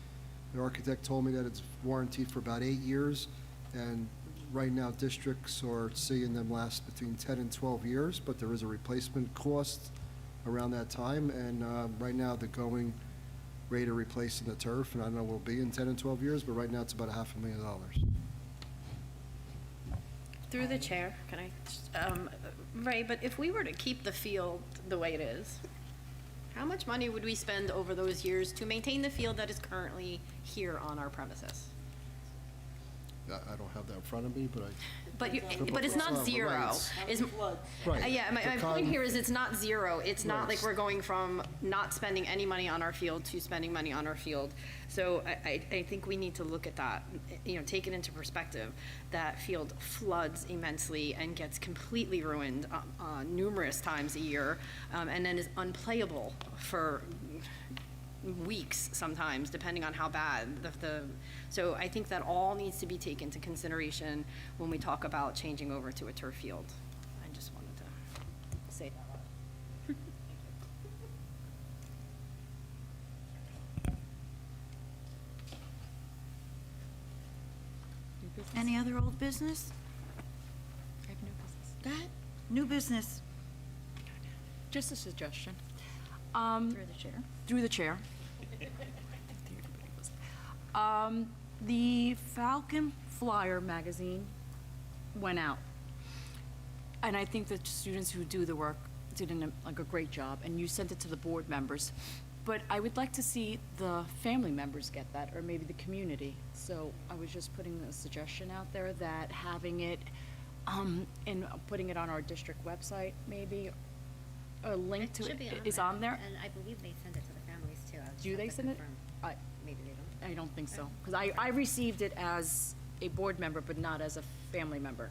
The architect told me that it's warranted for about 8 years, and right now districts are seeing them last between 10 and 12 years, but there is a replacement cost around that time, and right now the going rate of replacing the turf, and I don't know what it will be in 10 and 12 years, but right now it's about $500,000. Through the chair, can I, Ray, but if we were to keep the field the way it is, how much money would we spend over those years to maintain the field that is currently here on our premises? I don't have that in front of me, but I. But it's not zero. Right. Right. Yeah, my The point con- here is it's not zero. It's not Right. like we're going from not spending any money on our field to spending money on our field. So I think we need to look at that, take it into perspective. That field floods immensely and gets completely ruined numerous times a year, and then is unplayable for weeks sometimes, depending on how bad so I think that all needs to be taken into consideration when we talk about changing over to a turf field. I just wanted to say that. Any other old business? I have no business. Go ahead. New business. Just a suggestion. Through the chair. Through the chair. The Falcon Flyer magazine went out. And I think the students who do the work did a great job, and you sent it to the board members. But I would like to see the family members get that, or maybe the community. So I was just putting a suggestion out there that having it, and putting it on our district website, maybe, a link to it is on there. And I believe they send it to the families too. I just Do have they to send it? confirm. Maybe they don't. I don't think so, because I received it as a board member, but not as a family member.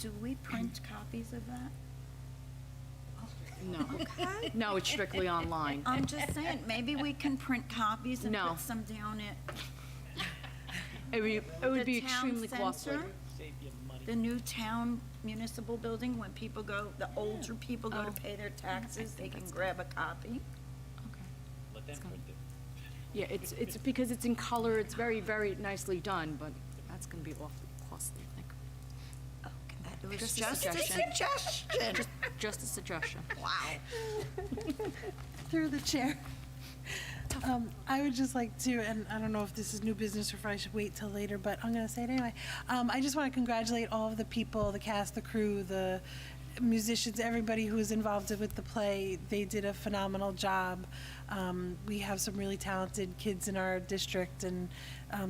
Do we print copies of that? No. Okay. No, it's strictly online. I'm just saying, maybe we can print copies and No. put some down at It would be the town extremely costly. center, the new town municipal building, when people go, the older people go to pay their taxes, they can grab a copy. Let them print it. Yeah, it's because it's in color, it's very, very nicely done, but that's gonna be awfully costly, I think. It was Just a just a suggestion. suggestion. Just a suggestion. Wow. Through the chair. I would just like to, and I don't know if this is new business or if I should wait till later, but I'm going to say it anyway. I just want to congratulate all of the people, the cast, the crew, the musicians, everybody who was involved with the play. They did a phenomenal job. We have some really talented kids in our district, and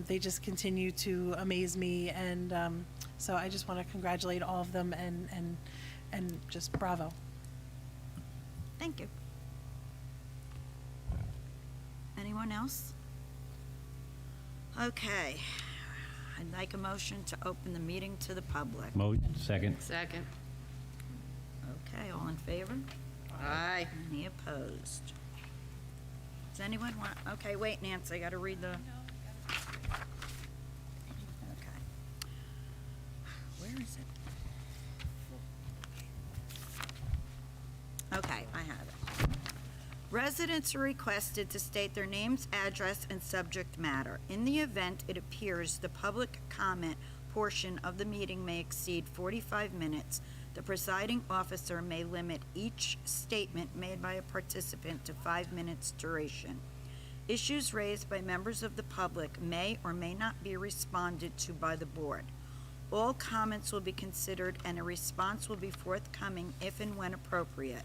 they just continue to amaze me. And so I just want to congratulate all of them and just bravo. Thank you. Anyone else? Okay. I'd like a motion to open the meeting to the public. Second. Second. Okay, all in favor? Aye. Any opposed? Does anyone want, okay, wait, Nancy, I gotta read the. Okay. Where is it? Okay, I have it. Residents are requested to state their names, address, and subject matter. In the event it appears the public comment portion of the meeting may exceed 45 minutes, the presiding officer may limit each statement made by a participant to 5 minutes duration. Issues raised by members of the public may or may not be responded to by the board. All comments will be considered and a response will be forthcoming if and when appropriate.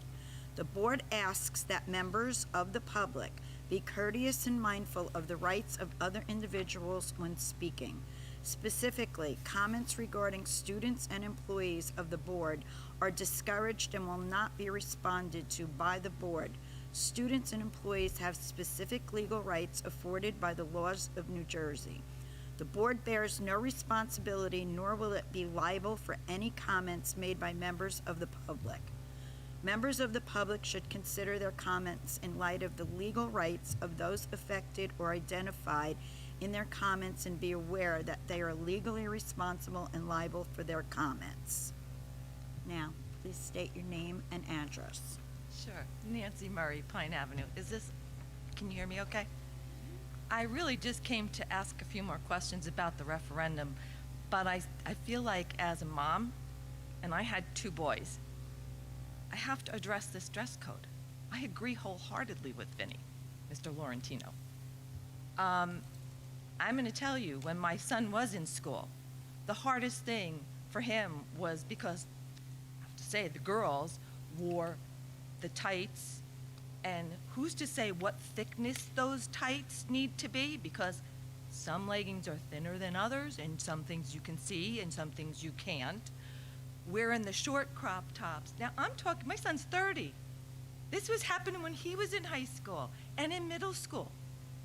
The board asks that members of the public be courteous and mindful of the rights of other individuals when speaking. Specifically, comments regarding students and employees of the board are discouraged and will not be responded to by the board. Students and employees have specific legal rights afforded by the laws of New Jersey. The board bears no responsibility, nor will it be liable for any comments made by members of the public. Members of the public should consider their comments in light of the legal rights of those affected or identified in their comments and be aware that they are legally responsible and liable for their comments. Now, please state your name and address. Sure. Nancy Murray, Pine Avenue. Can you hear me okay? I really just came to ask a few more questions about the referendum, but I feel like as a mom, and I had 2 boys, I have to address this dress code. I agree wholeheartedly with Vinny, Mr. Laurentino. I'm going to tell you, when my son was in school, the hardest thing for him was because, I have to say, the girls wore the tights, and who's to say what thickness those tights need to be? Because some leggings are thinner than others, and some things you can see, and some things you can't. Wearing the short crop tops. Now, I'm talking, my son's 30. This was happening when he was in high school and in middle school.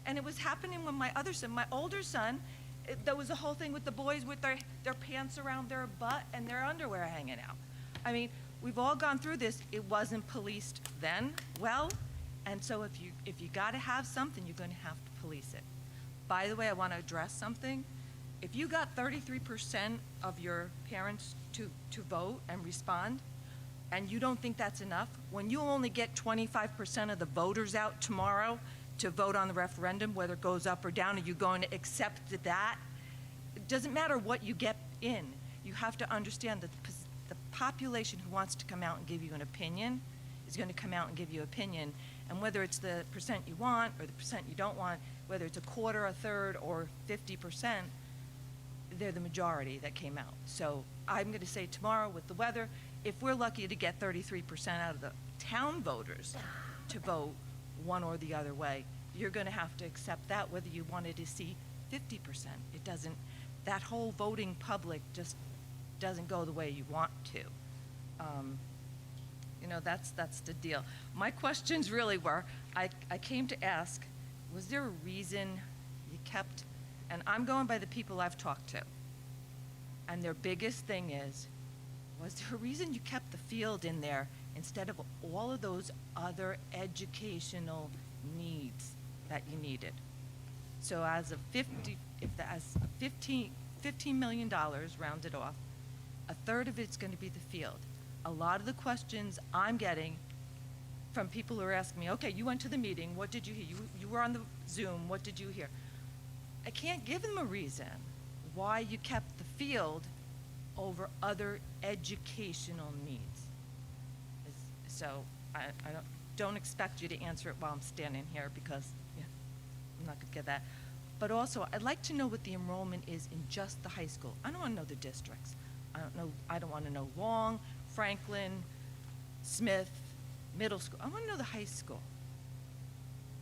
And it was happening when my other son, my older son, there was a whole thing with the boys with their pants around their butt and their underwear hanging out. I mean, we've all gone through this. It wasn't policed then, well, and so if you got to have something, you're going to have to police it. By the way, I want to address something. If you got 33% of your parents to vote and respond, and you don't think that's enough, when you only get 25% of the voters out tomorrow to vote on the referendum, whether it goes up or down, are you going to accept that? It doesn't matter what you get in. You have to understand that the population who wants to come out and give you an opinion is going to come out and give you opinion. And whether it's the percent you want or the percent you don't want, whether it's a quarter, a third, or 50%, they're the majority that came out. So I'm going to say tomorrow with the weather, if we're lucky to get 33% out of the town voters to vote one or the other way, you're going to have to accept that whether you wanted to see 50%. It doesn't, that whole voting public just doesn't go the way you want to. You know, that's the deal. My questions really were, I came to ask, was there a reason you kept, and I'm going by the people I've talked to, and their biggest thing is, was there a reason you kept the field in there instead of all of those other educational needs that you needed? So as of $15 million rounded off, a third of it's going to be the field. A lot of the questions I'm getting from people who are asking me, okay, you went to the meeting, what did you hear? You were on the Zoom, what did you hear? I can't give them a reason why you kept the field over other educational needs. So I don't expect you to answer it while I'm standing here because I'm not going to get that. But also, I'd like to know what the enrollment is in just the high school. I don't want to know the districts. I don't want to know Long, Franklin, Smith, middle school. I want to know the high school.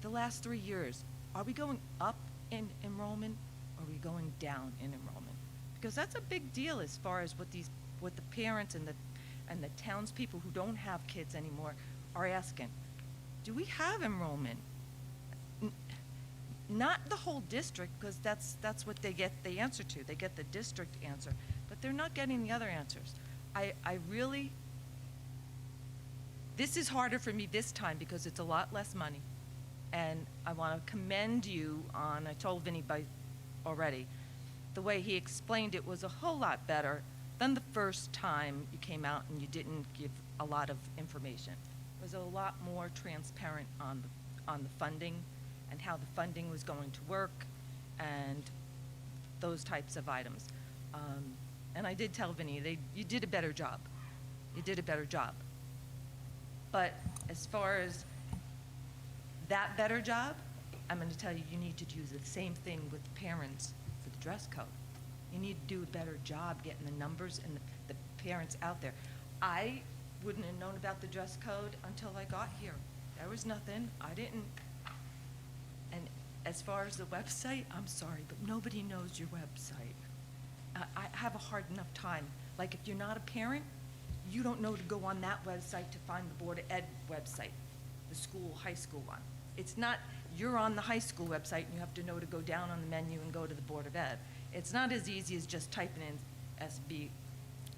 The last 3 years, are we going up in enrollment or are we going down in enrollment? Because that's a big deal as far as what the parents and the townspeople who don't have kids anymore are asking. Do we have enrollment? Not the whole district, because that's what they get the answer to. They get the district answer, but they're not getting the other answers. I really, this is harder for me this time because it's a lot less money. And I want to commend you on, I told Vinny already, the way he explained it was a whole lot better than the first time you came out and you didn't give a lot of information. It was a lot more transparent on the funding and how the funding was going to work and those types of items. And I did tell Vinny, you did a better job. You did a better job. But as far as that better job, I'm going to tell you, you need to do the same thing with parents for the dress code. You need to do a better job getting the numbers and the parents out there. I wouldn't have known about the dress code until I got here. There was nothing. I didn't. And as far as the website, I'm sorry, but nobody knows your website. I have a hard enough time. Like if you're not a parent, you don't know to go on that website to find the Board of Ed website, the school, high school one. It's not, you're on the high school website and you have to know to go down on the menu and go to the Board of Ed. It's not as easy as just typing in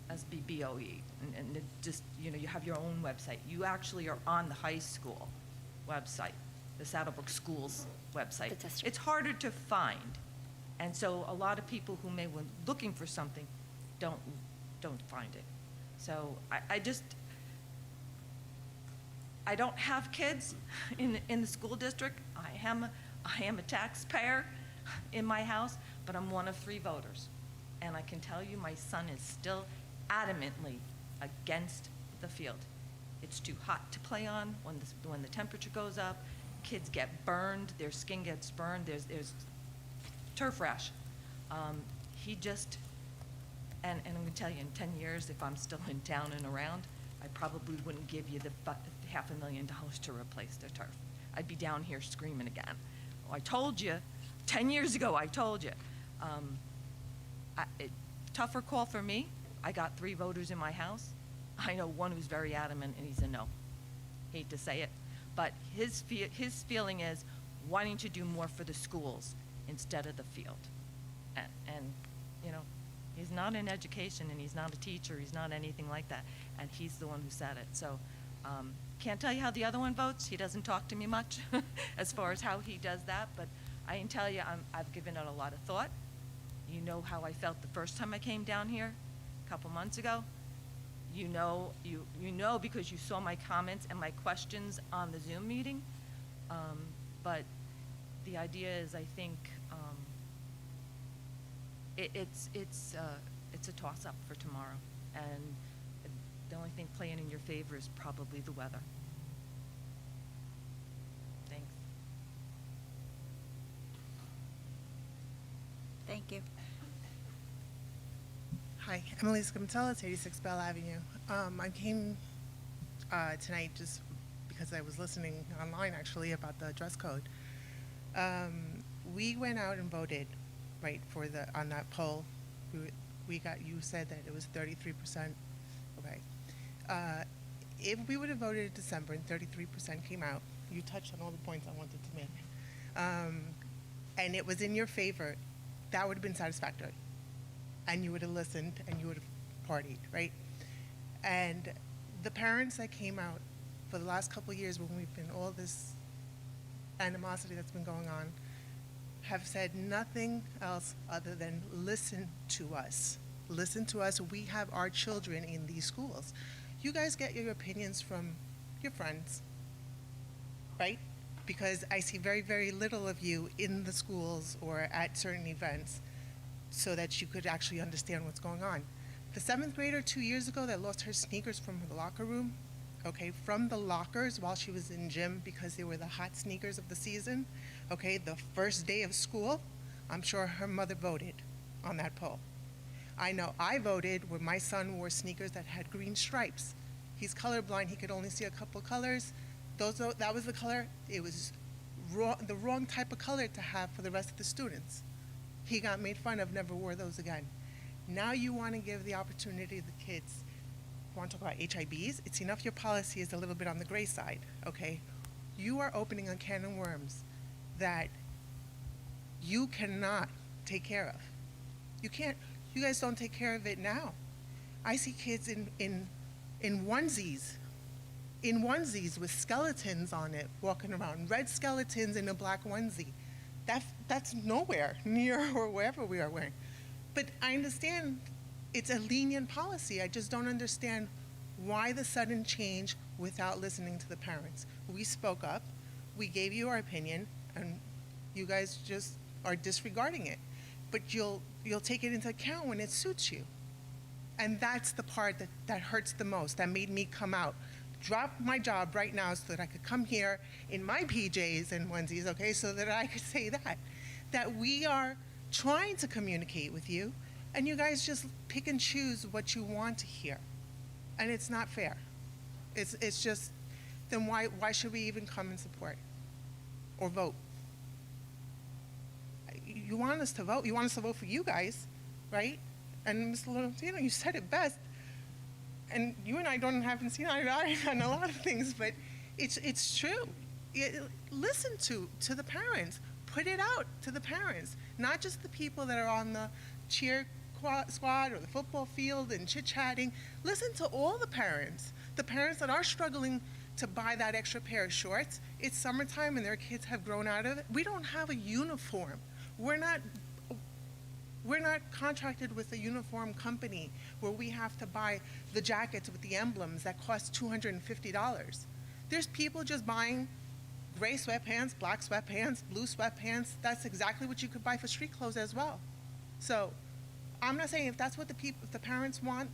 SBBOE and just, you have your own website. You actually are on the high school website, the Saddlebrook Schools website. It's harder to find. And so a lot of people who may be looking for something don't find it. So I don't have kids in the school district. I am a taxpayer in my house, but I'm one of 3 voters. And I can tell you my son is still adamantly against the field. It's too hot to play on when the temperature goes up. Kids get burned, their skin gets burned, there's turf rash. And I'm going to tell you, in 10 years, if I'm still in town and around, I probably wouldn't give you the $500,000 to replace the turf. I'd be down here screaming again. Oh, I told you, 10 years ago, I told you. Tougher call for me. I got 3 voters in my house. I know one who's very adamant, and he's a no. Hate to say it, but his feeling is wanting to do more for the schools instead of the field. And you know, he's not in education, and he's not a teacher, he's not anything like that, and he's the one who said it. So can't tell you how the other one votes. He doesn't talk to me much as far as how he does that, but I can tell you I've given it a lot of thought. You know how I felt the first time I came down here a couple months ago. You know because you saw my comments and my questions on the Zoom meeting. But the idea is, I think it's a toss-up for tomorrow, and the only thing playing in your favor is probably the weather. Thanks. Thank you. Hi, Emily Scamtella, it's 86 Bell Avenue. I came tonight just because I was listening online, actually, about the dress code. We went out and voted, right, on that poll. You said that it was 33%. Okay. If we would have voted in December and 33% came out, you touched on all the points I wanted to make, and it was in your favor, that would have been satisfactory. And you would have listened and you would have partied, right? And the parents that came out for the last couple of years when we've been all this animosity that's been going on have said nothing else other than listen to us. Listen to us. We have our children in these schools. You guys get your opinions from your friends, right? Because I see very, very little of you in the schools or at certain events, so that you could actually understand what's going on. The 7th grader 2 years ago that lost her sneakers from the locker room, okay, from the lockers while she was in gym because they were the hot sneakers of the season, okay, the first day of school, I'm sure her mother voted on that poll. I know I voted when my son wore sneakers that had green stripes. He's colorblind, he could only see a couple colors. That was the color, it was the wrong type of color to have for the rest of the students. He got made fun of, never wore those again. Now you want to give the opportunity to the kids. You want to talk about HIBs? It's enough your policy is a little bit on the gray side, okay? You are opening a can of worms that you cannot take care of. You guys don't take care of it now. I see kids in onesies with skeletons on it walking around, red skeletons in a black onesie. That's nowhere near or wherever we are wearing. But I understand it's a lenient policy. I just don't understand why the sudden change without listening to the parents. We spoke up, we gave you our opinion, and you guys just are disregarding it. But you'll take it into account when it suits you. And that's the part that hurts the most, that made me come out. Drop my job right now so that I could come here in my PJs and onesies, okay, so that I could say that we are trying to communicate with you, and you guys just pick and choose what you want to hear. And it's not fair. It's just, then why should we even come and support or vote? You want us to vote. You want us to vote for you guys, right? And Mr. Lorenzino, you said it best. And you and I haven't seen eye to eye on a lot of things, but it's true. Listen to the parents. Put it out to the parents, not just the people that are on the cheer squad or the football field and chit-chatting. Listen to all the parents that are struggling to buy that extra pair of shorts. It's summertime and their kids have grown out of it. We don't have a uniform. We're not contracted with a uniform company where we have to buy the jackets with the emblems that cost $250. There's people just buying gray sweatpants, black sweatpants, blue sweatpants. That's exactly what you could buy for street clothes as well. So I'm not saying if that's what if the parents want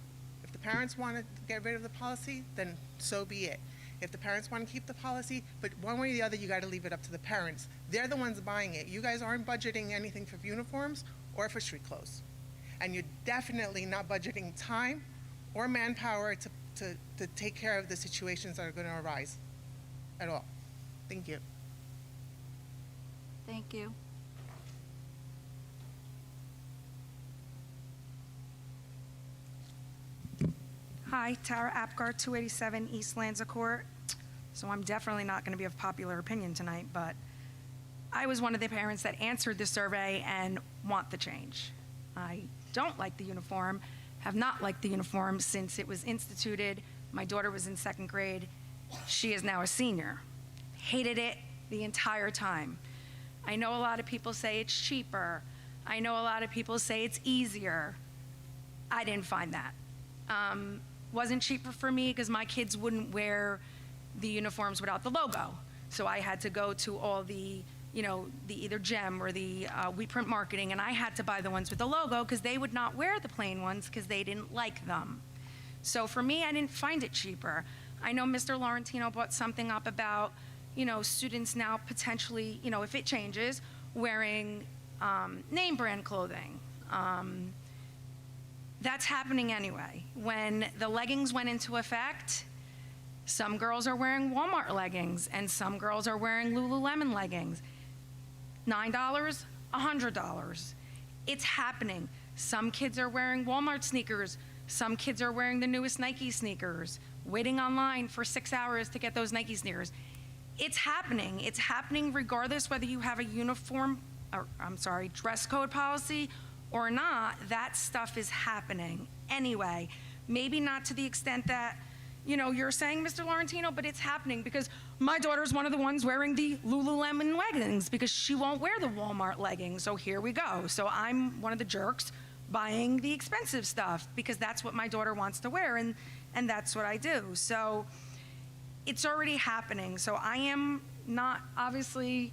to get rid of the policy, then so be it. If the parents want to keep the policy, but one way or the other, you got to leave it up to the parents. They're the ones buying it. You guys aren't budgeting anything for uniforms or for street clothes. and you're definitely not budgeting time or manpower to take care of the situations that are going to arise at all. Thank you. Thank you. Hi, Tara Apgar, 287 East Lanza Court. So I'm definitely not going to be of popular opinion tonight, but I was one of the parents that answered the survey and want the change. I don't like the uniform, have not liked the uniform since it was instituted. My daughter was in 2nd grade. She is now a senior. Hated it the entire time. I know a lot of people say it's cheaper. I know a lot of people say it's easier. I didn't find that. Wasn't cheaper for me because my kids wouldn't wear the uniforms without the logo. So I had to go to all the, the either GEM or the We Print Marketing, and I had to buy the ones with the logo because they would not wear the plain ones because they didn't like them. So for me, I didn't find it cheaper. I know Mr. Laurentino brought something up about, students now potentially, if it changes, wearing name brand clothing. That's happening anyway. When the leggings went into effect, some girls are wearing Walmart leggings and some girls are wearing Lululemon leggings. $9, $100. It's happening. Some kids are wearing Walmart sneakers. Some kids are wearing the newest Nike sneakers, waiting online for 6 hours to get those Nike sneakers. It's happening. It's happening regardless whether you have a dress code policy or not. That stuff is happening anyway. Maybe not to the extent that, you're saying, Mr. Laurentino, but it's happening because my daughter's one of the ones wearing the Lululemon leggings because she won't wear the Walmart leggings. So here we go. So I'm one of the jerks buying the expensive stuff because that's what my daughter wants to wear, and that's what I do. So it's already happening. So I am not obviously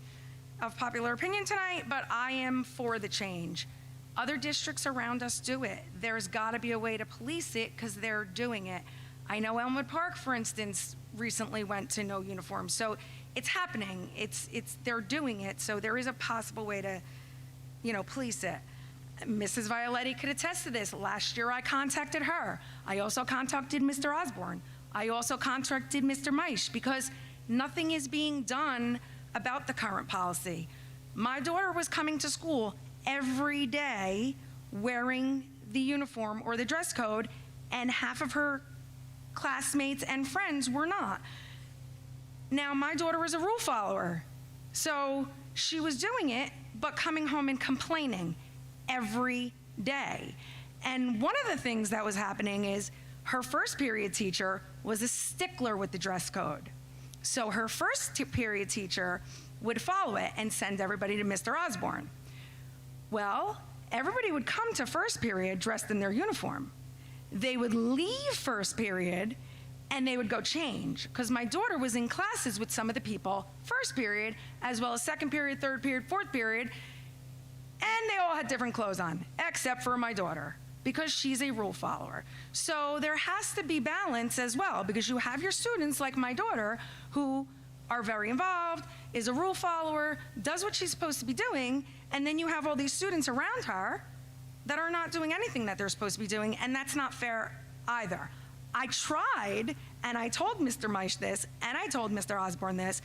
of popular opinion tonight, but I am for the change. Other districts around us do it. There's got to be a way to police it because they're doing it. I know Elmwood Park, for instance, recently went to no uniform. So it's happening. They're doing it. So there is a possible way to, police it. Mrs. Violetti could attest to this. Last year I contacted her. I also contacted Mr. Osborne. I also contacted Mr. Meisch because nothing is being done about the current policy. My daughter was coming to school every day wearing the uniform or the dress code, and half of her classmates and friends were not. Now, my daughter is a rule follower, so she was doing it, but coming home and complaining every day. And one of the things that was happening is her first period teacher was a stickler with the dress code. So her first period teacher would follow it and send everybody to Mr. Osborne. Well, everybody would come to first period dressed in their uniform. They would leave first period and they would go change because my daughter was in classes with some of the people first period as well as second period, third period, fourth period, and they all had different clothes on except for my daughter because she's a rule follower. So there has to be balance as well because you have your students like my daughter who are very involved, is a rule follower, does what she's supposed to be doing, and then you have all these students around her that are not doing anything that they're supposed to be doing, and that's not fair either. I tried, and I told Mr. Meisch this, and I told Mr. Osborne this,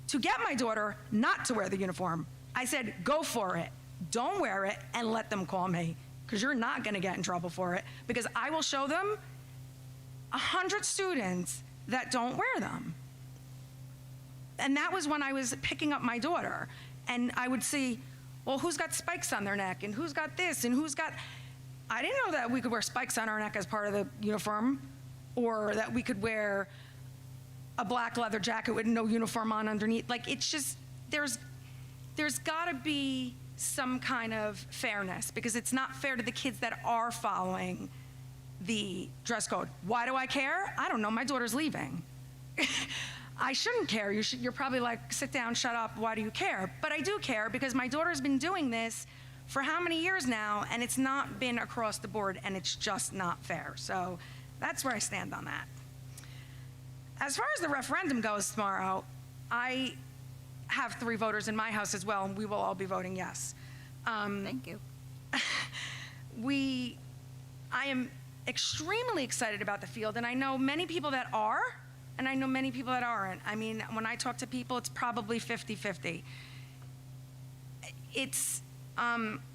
to get my daughter not to wear the uniform. I said, go for it. Don't wear it, and let them call me, because you're not going to get in trouble for it, because I will show them 100 students that don't wear them. And that was when I was picking up my daughter, and I would see, well, who's got spikes on their neck, and who's got this, and who's got... I didn't know that we could wear spikes on our neck as part of the uniform, or that we could wear a black leather jacket with no uniform on underneath. Like, it's just, there's got to be some kind of fairness, because it's not fair to the kids that are following the dress code. Why do I care? I don't know. My daughter's leaving. I shouldn't care. You're probably like, sit down, shut up, why do you care? But I do care because my daughter's been doing this for how many years now, and it's not been across the board, and it's just not fair. So that's where I stand on that. As far as the referendum goes tomorrow, I have 3 voters in my house as well, and we will all be voting yes. Thank you. I am extremely excited about the field, and I know many people that are, and I know many people that aren't. I mean, when I talk to people, it's probably 50-50. It's,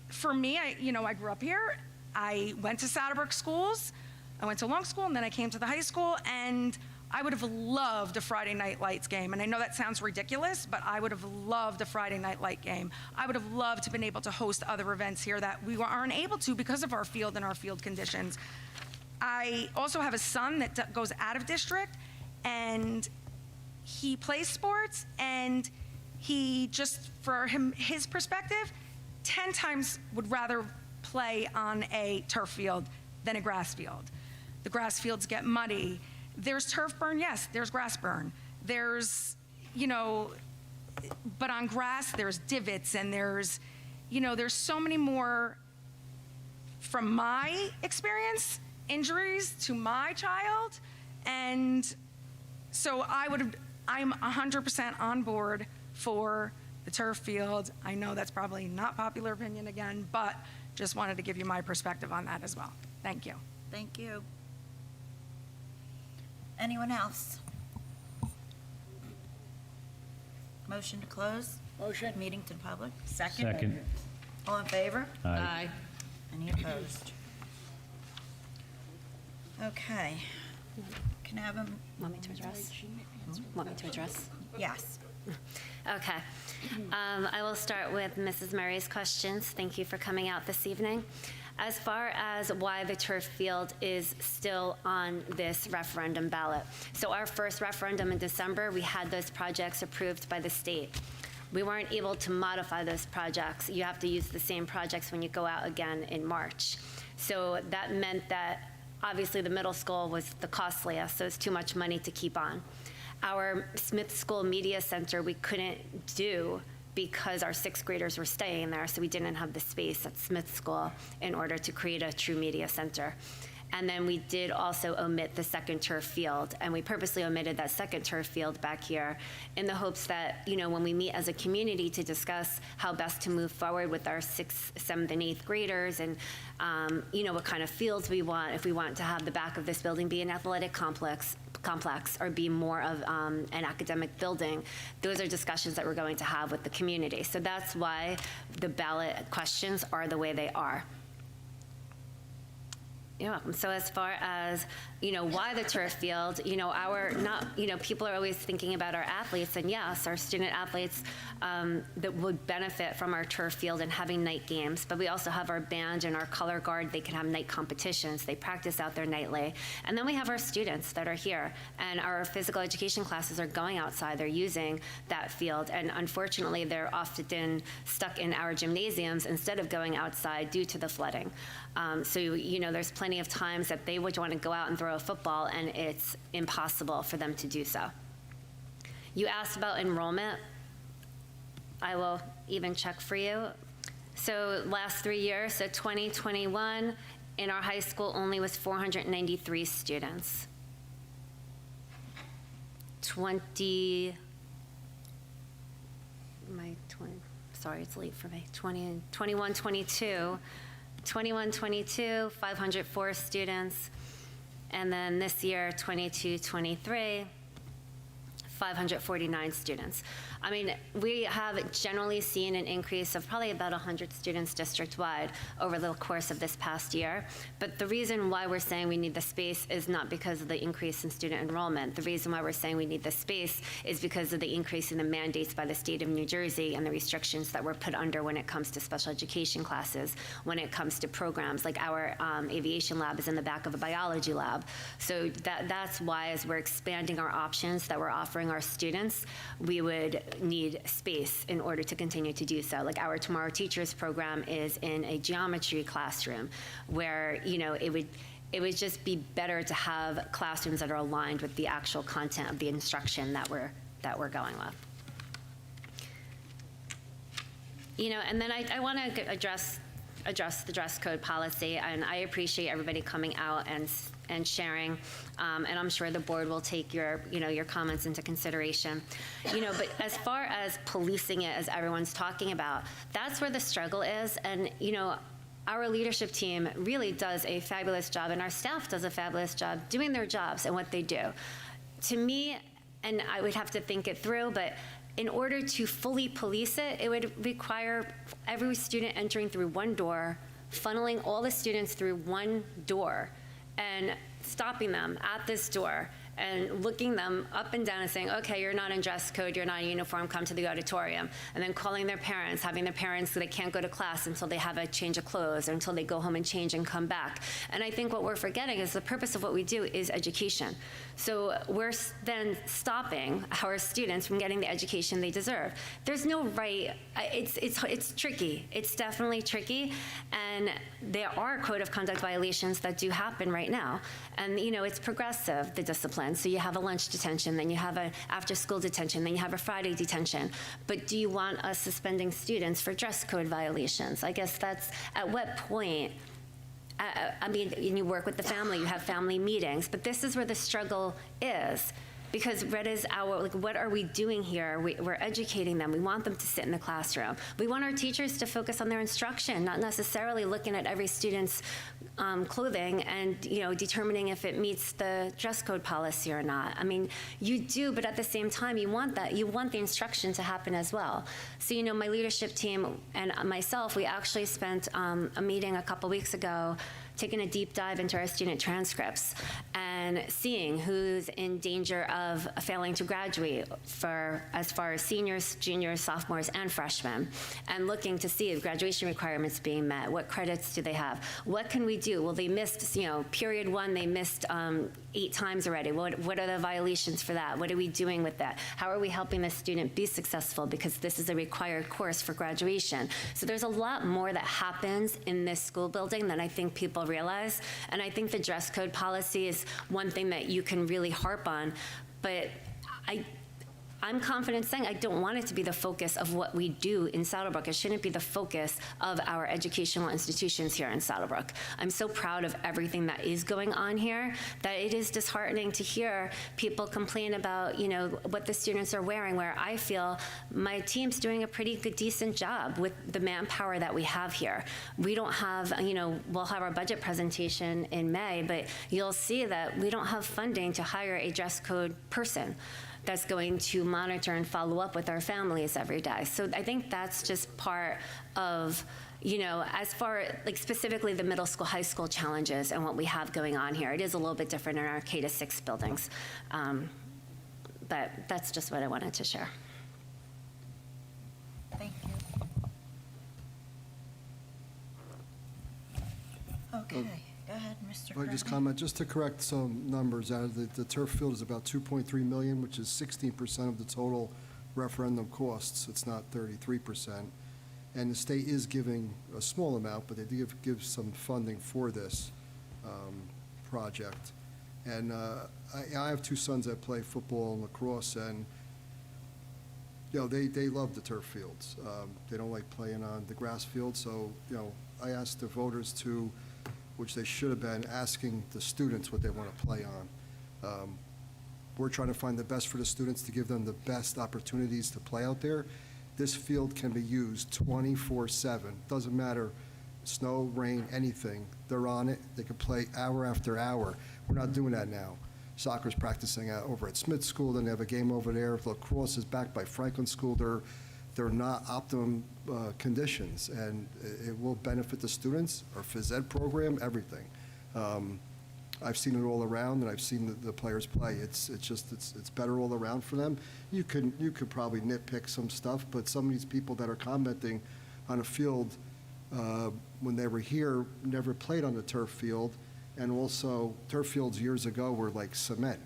for me, I grew up here. I went to Saddlebrook schools. I went to Long School, and then I came to the high school, and I would have loved a Friday Night Lights game. And I know that sounds ridiculous, but I would have loved a Friday Night Light game. I would have loved to have been able to host other events here that we aren't able to because of our field and our field conditions. I also have a son that goes out of district, and he plays sports, and he just, for his perspective, 10 times would rather play on a turf field than a grass field. The grass fields get muddy. There's turf burn, yes, there's grass burn. There's, but on grass, there's divots, and there's so many more, from my experience, injuries to my child. And so I'm 100% on board for the turf field. I know that's probably not popular opinion again, but just wanted to give you my perspective on that as well. Thank you. Thank you. Anyone else? Motion to close? Motion. Meeting to the public? Second. All in favor? Aye. Any opposed? Okay. Can I have a? Want me to address? Want me to address? Yes. Okay. I will start with Mrs. Murray's questions. Thank you for coming out this evening. As far as why the turf field is still on this referendum ballot. So our first referendum in December, we had those projects approved by the state. We weren't able to modify those projects. You have to use the same projects when you go out again in March. So that meant that obviously the middle school was the costliest, so it's too much money to keep on. Our Smith School Media Center we couldn't do because our sixth graders were staying there, so we didn't have the space at Smith School in order to create a true media center. And then we did also omit the second turf field, and we purposely omitted that second turf field back here in the hopes that, when we meet as a community to discuss how best to move forward with our 6th, 7th, and 8th graders, and what kind of fields we want, if we want to have the back of this building be an athletic complex or be more of an academic building. Those are discussions that we're going to have with the community. So that's why the ballot questions are the way they are. You're welcome. So as far as, why the turf field, people are always thinking about our athletes, and yes, our student athletes that would benefit from our turf field and having night games, but we also have our band and our color guard. They can have night competitions. They practice out there nightly. And then we have our students that are here, and our physical education classes are going outside. They're using that field, and unfortunately, they're often stuck in our gymnasiums instead of going outside due to the flooding. There's plenty of times that they would want to go out and throw a football, and it's impossible for them to do so. You asked about enrollment. I will even check for you. So last 3 years, so 2021, in our high school only was 493 students. 21, 22, 504 students. And then this year, 22, 23, 549 students. I mean, we have generally seen an increase of probably about 100 students district-wide over the course of this past year. But the reason why we're saying we need the space is not because of the increase in student enrollment. The reason why we're saying we need the space is because of the increase in the mandates by the state of New Jersey and the restrictions that we're put under when it comes to special education classes, when it comes to programs. Like our aviation lab is in the back of a biology lab. So that's why, as we're expanding our options that we're offering our students, we would need space in order to continue to do so. Like our Tomorrow Teachers program is in a geometry classroom where, it would just be better to have classrooms that are aligned with the actual content of the instruction that we're going with. And then I want to address the dress code policy, and I appreciate everybody coming out and sharing, and I'm sure the board will take your comments into consideration. But as far as policing it, as everyone's talking about, that's where the struggle is. And our leadership team really does a fabulous job, and our staff does a fabulous job doing their jobs and what they do. To me, and I would have to think it through, but in order to fully police it, it would require every student entering through one door, funneling all the students through one door, and stopping them at this door and looking them up and down and saying, okay, you're not in dress code, you're not in uniform, come to the auditorium. And then calling their parents, having their parents, so they can't go to class until they have a change of clothes or until they go home and change and come back. And I think what we're forgetting is the purpose of what we do is education. So we're then stopping our students from getting the education they deserve. There's no right, it's tricky. It's definitely tricky. And there are code of conduct violations that do happen right now. And it's progressive, the discipline. So you have a lunch detention, then you have an after-school detention, then you have a Friday detention. But do you want us suspending students for dress code violations? I guess that's, at what point, I mean, you work with the family, you have family meetings, but this is where the struggle is. Because what is what are we doing here? We're educating them. We want them to sit in the classroom. We want our teachers to focus on their instruction, not necessarily looking at every student's clothing and determining if it meets the dress code policy or not. I mean, you do, but at the same time, you want that. You want the instruction to happen as well. So my leadership team and myself, we actually spent a meeting a couple weeks ago taking a deep dive into our student transcripts and seeing who's in danger of failing to graduate as far as seniors, juniors, sophomores, and freshmen, and looking to see if graduation requirements being met, what credits do they have, what can we do? Well, they missed, period one, they missed 8 times already. What are the violations for that? What are we doing with that? How are we helping the student be successful? Because this is a required course for graduation. So there's a lot more that happens in this school building than I think people realize. And I think the dress code policy is one thing that you can really harp on. But I'm confident saying I don't want it to be the focus of what we do in Saddlebrook. It shouldn't be the focus of our educational institutions here in Saddlebrook. I'm so proud of everything that is going on here that it is disheartening to hear people complain about, what the students are wearing, where I feel my team's doing a pretty good, decent job with the manpower that we have here. We don't have, we'll have our budget presentation in May, but you'll see that we don't have funding to hire a dress code person that's going to monitor and follow up with our families every day. So I think that's just part of, as far specifically the middle school, high school challenges and what we have going on here. It is a little bit different in our K-6 buildings. But that's just what I wanted to share. Thank you. Okay, go ahead, Mr. If I just Kirby. comment, just to correct some numbers, the turf field is about 2.3 million, which is 16% of the total referendum costs. It's not 33%. And the state is giving a small amount, but they do give some funding for this project. And I have 2 sons that play football and lacrosse, and they love the turf fields. They don't like playing on the grass field, so I asked the voters to, which they should have been, asking the students what they want to play on. We're trying to find the best for the students to give them the best opportunities to play out there. This field can be used 24/7. Doesn't matter, snow, rain, anything. They're on it. They can play hour after hour. We're not doing that now. Soccer's practicing over at Smith School, then they have a game over there. Lacrosse is backed by Franklin School. They're not optimum conditions, and it will benefit the students, our phys ed program, everything. I've seen it all around, and I've seen the players play. It's better all around for them. You could probably nitpick some stuff, but some of these people that are commenting on a field when they were here never played on the turf field, and also turf fields years ago were like cement.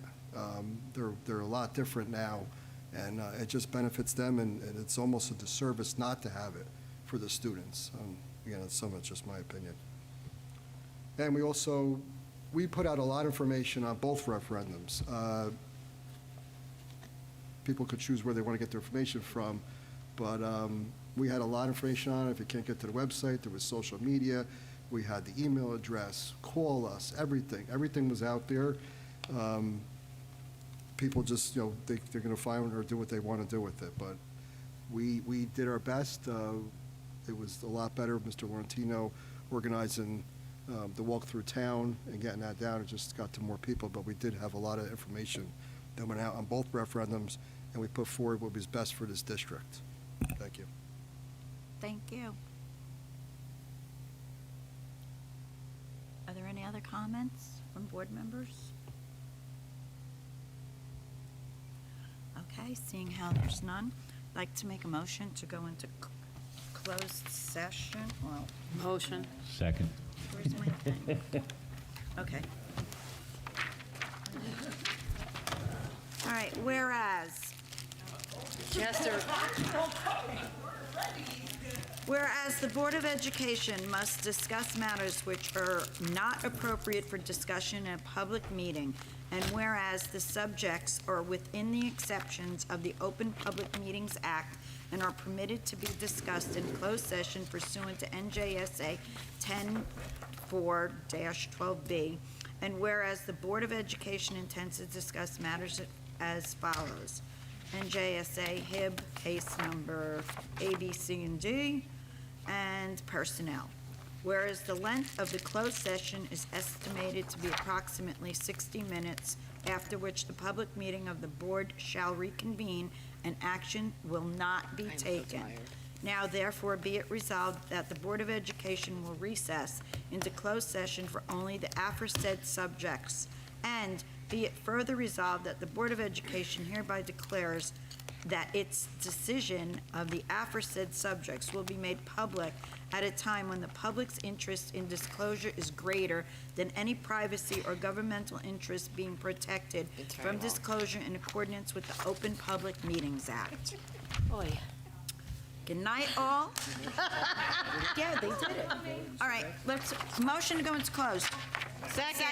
They're a lot different now. And it just benefits them, and it's almost a disservice not to have it for the students. Again, some of it's just my opinion. And we put out a lot of information on both referendums. People could choose where they want to get their information from, but we had a lot of information on it. If you can't get to the website, there was social media. We had the email address, call us, everything. Everything was out there. People just, they're going to find or do what they want to do with it. But we did our best. It was a lot better. Mr. Laurentino organizing the walk through town and getting that down. It just got to more people, but we did have a lot of information that went out on both referendums, and we put forward what was best for this district. Thank you. Thank you. Are there any other comments from board members? Okay, seeing how there's none, I'd like to make a motion to go into closed session. Well, Motion. Second. where's my thing? Okay. All right, whereas the Board of Education must discuss matters which are not appropriate for discussion in a public meeting, and whereas the subjects are within the exceptions of the Open Public Meetings Act and are permitted to be discussed in closed session pursuant to NJSA 10-4-12B, and whereas the Board of Education intends to discuss matters as follows. NJSA HIB case number A, B, C, and D, and personnel. Whereas the length of the closed session is estimated to be approximately 60 minutes, after which the public meeting of the board shall reconvene and action will not be taken. Now therefore be it resolved that the Board of Education will recess into closed session for only the aforesaid subjects, and be it further resolved that the Board of Education hereby declares that its decision of the aforesaid subjects will be made public at a time when the public's interest in disclosure is greater than any privacy or governmental interest being protected from disclosure in accordance with the Open Public Meetings Act. Oy. Good night, all. Yeah, they did it. All right, motion to go into closed. Second.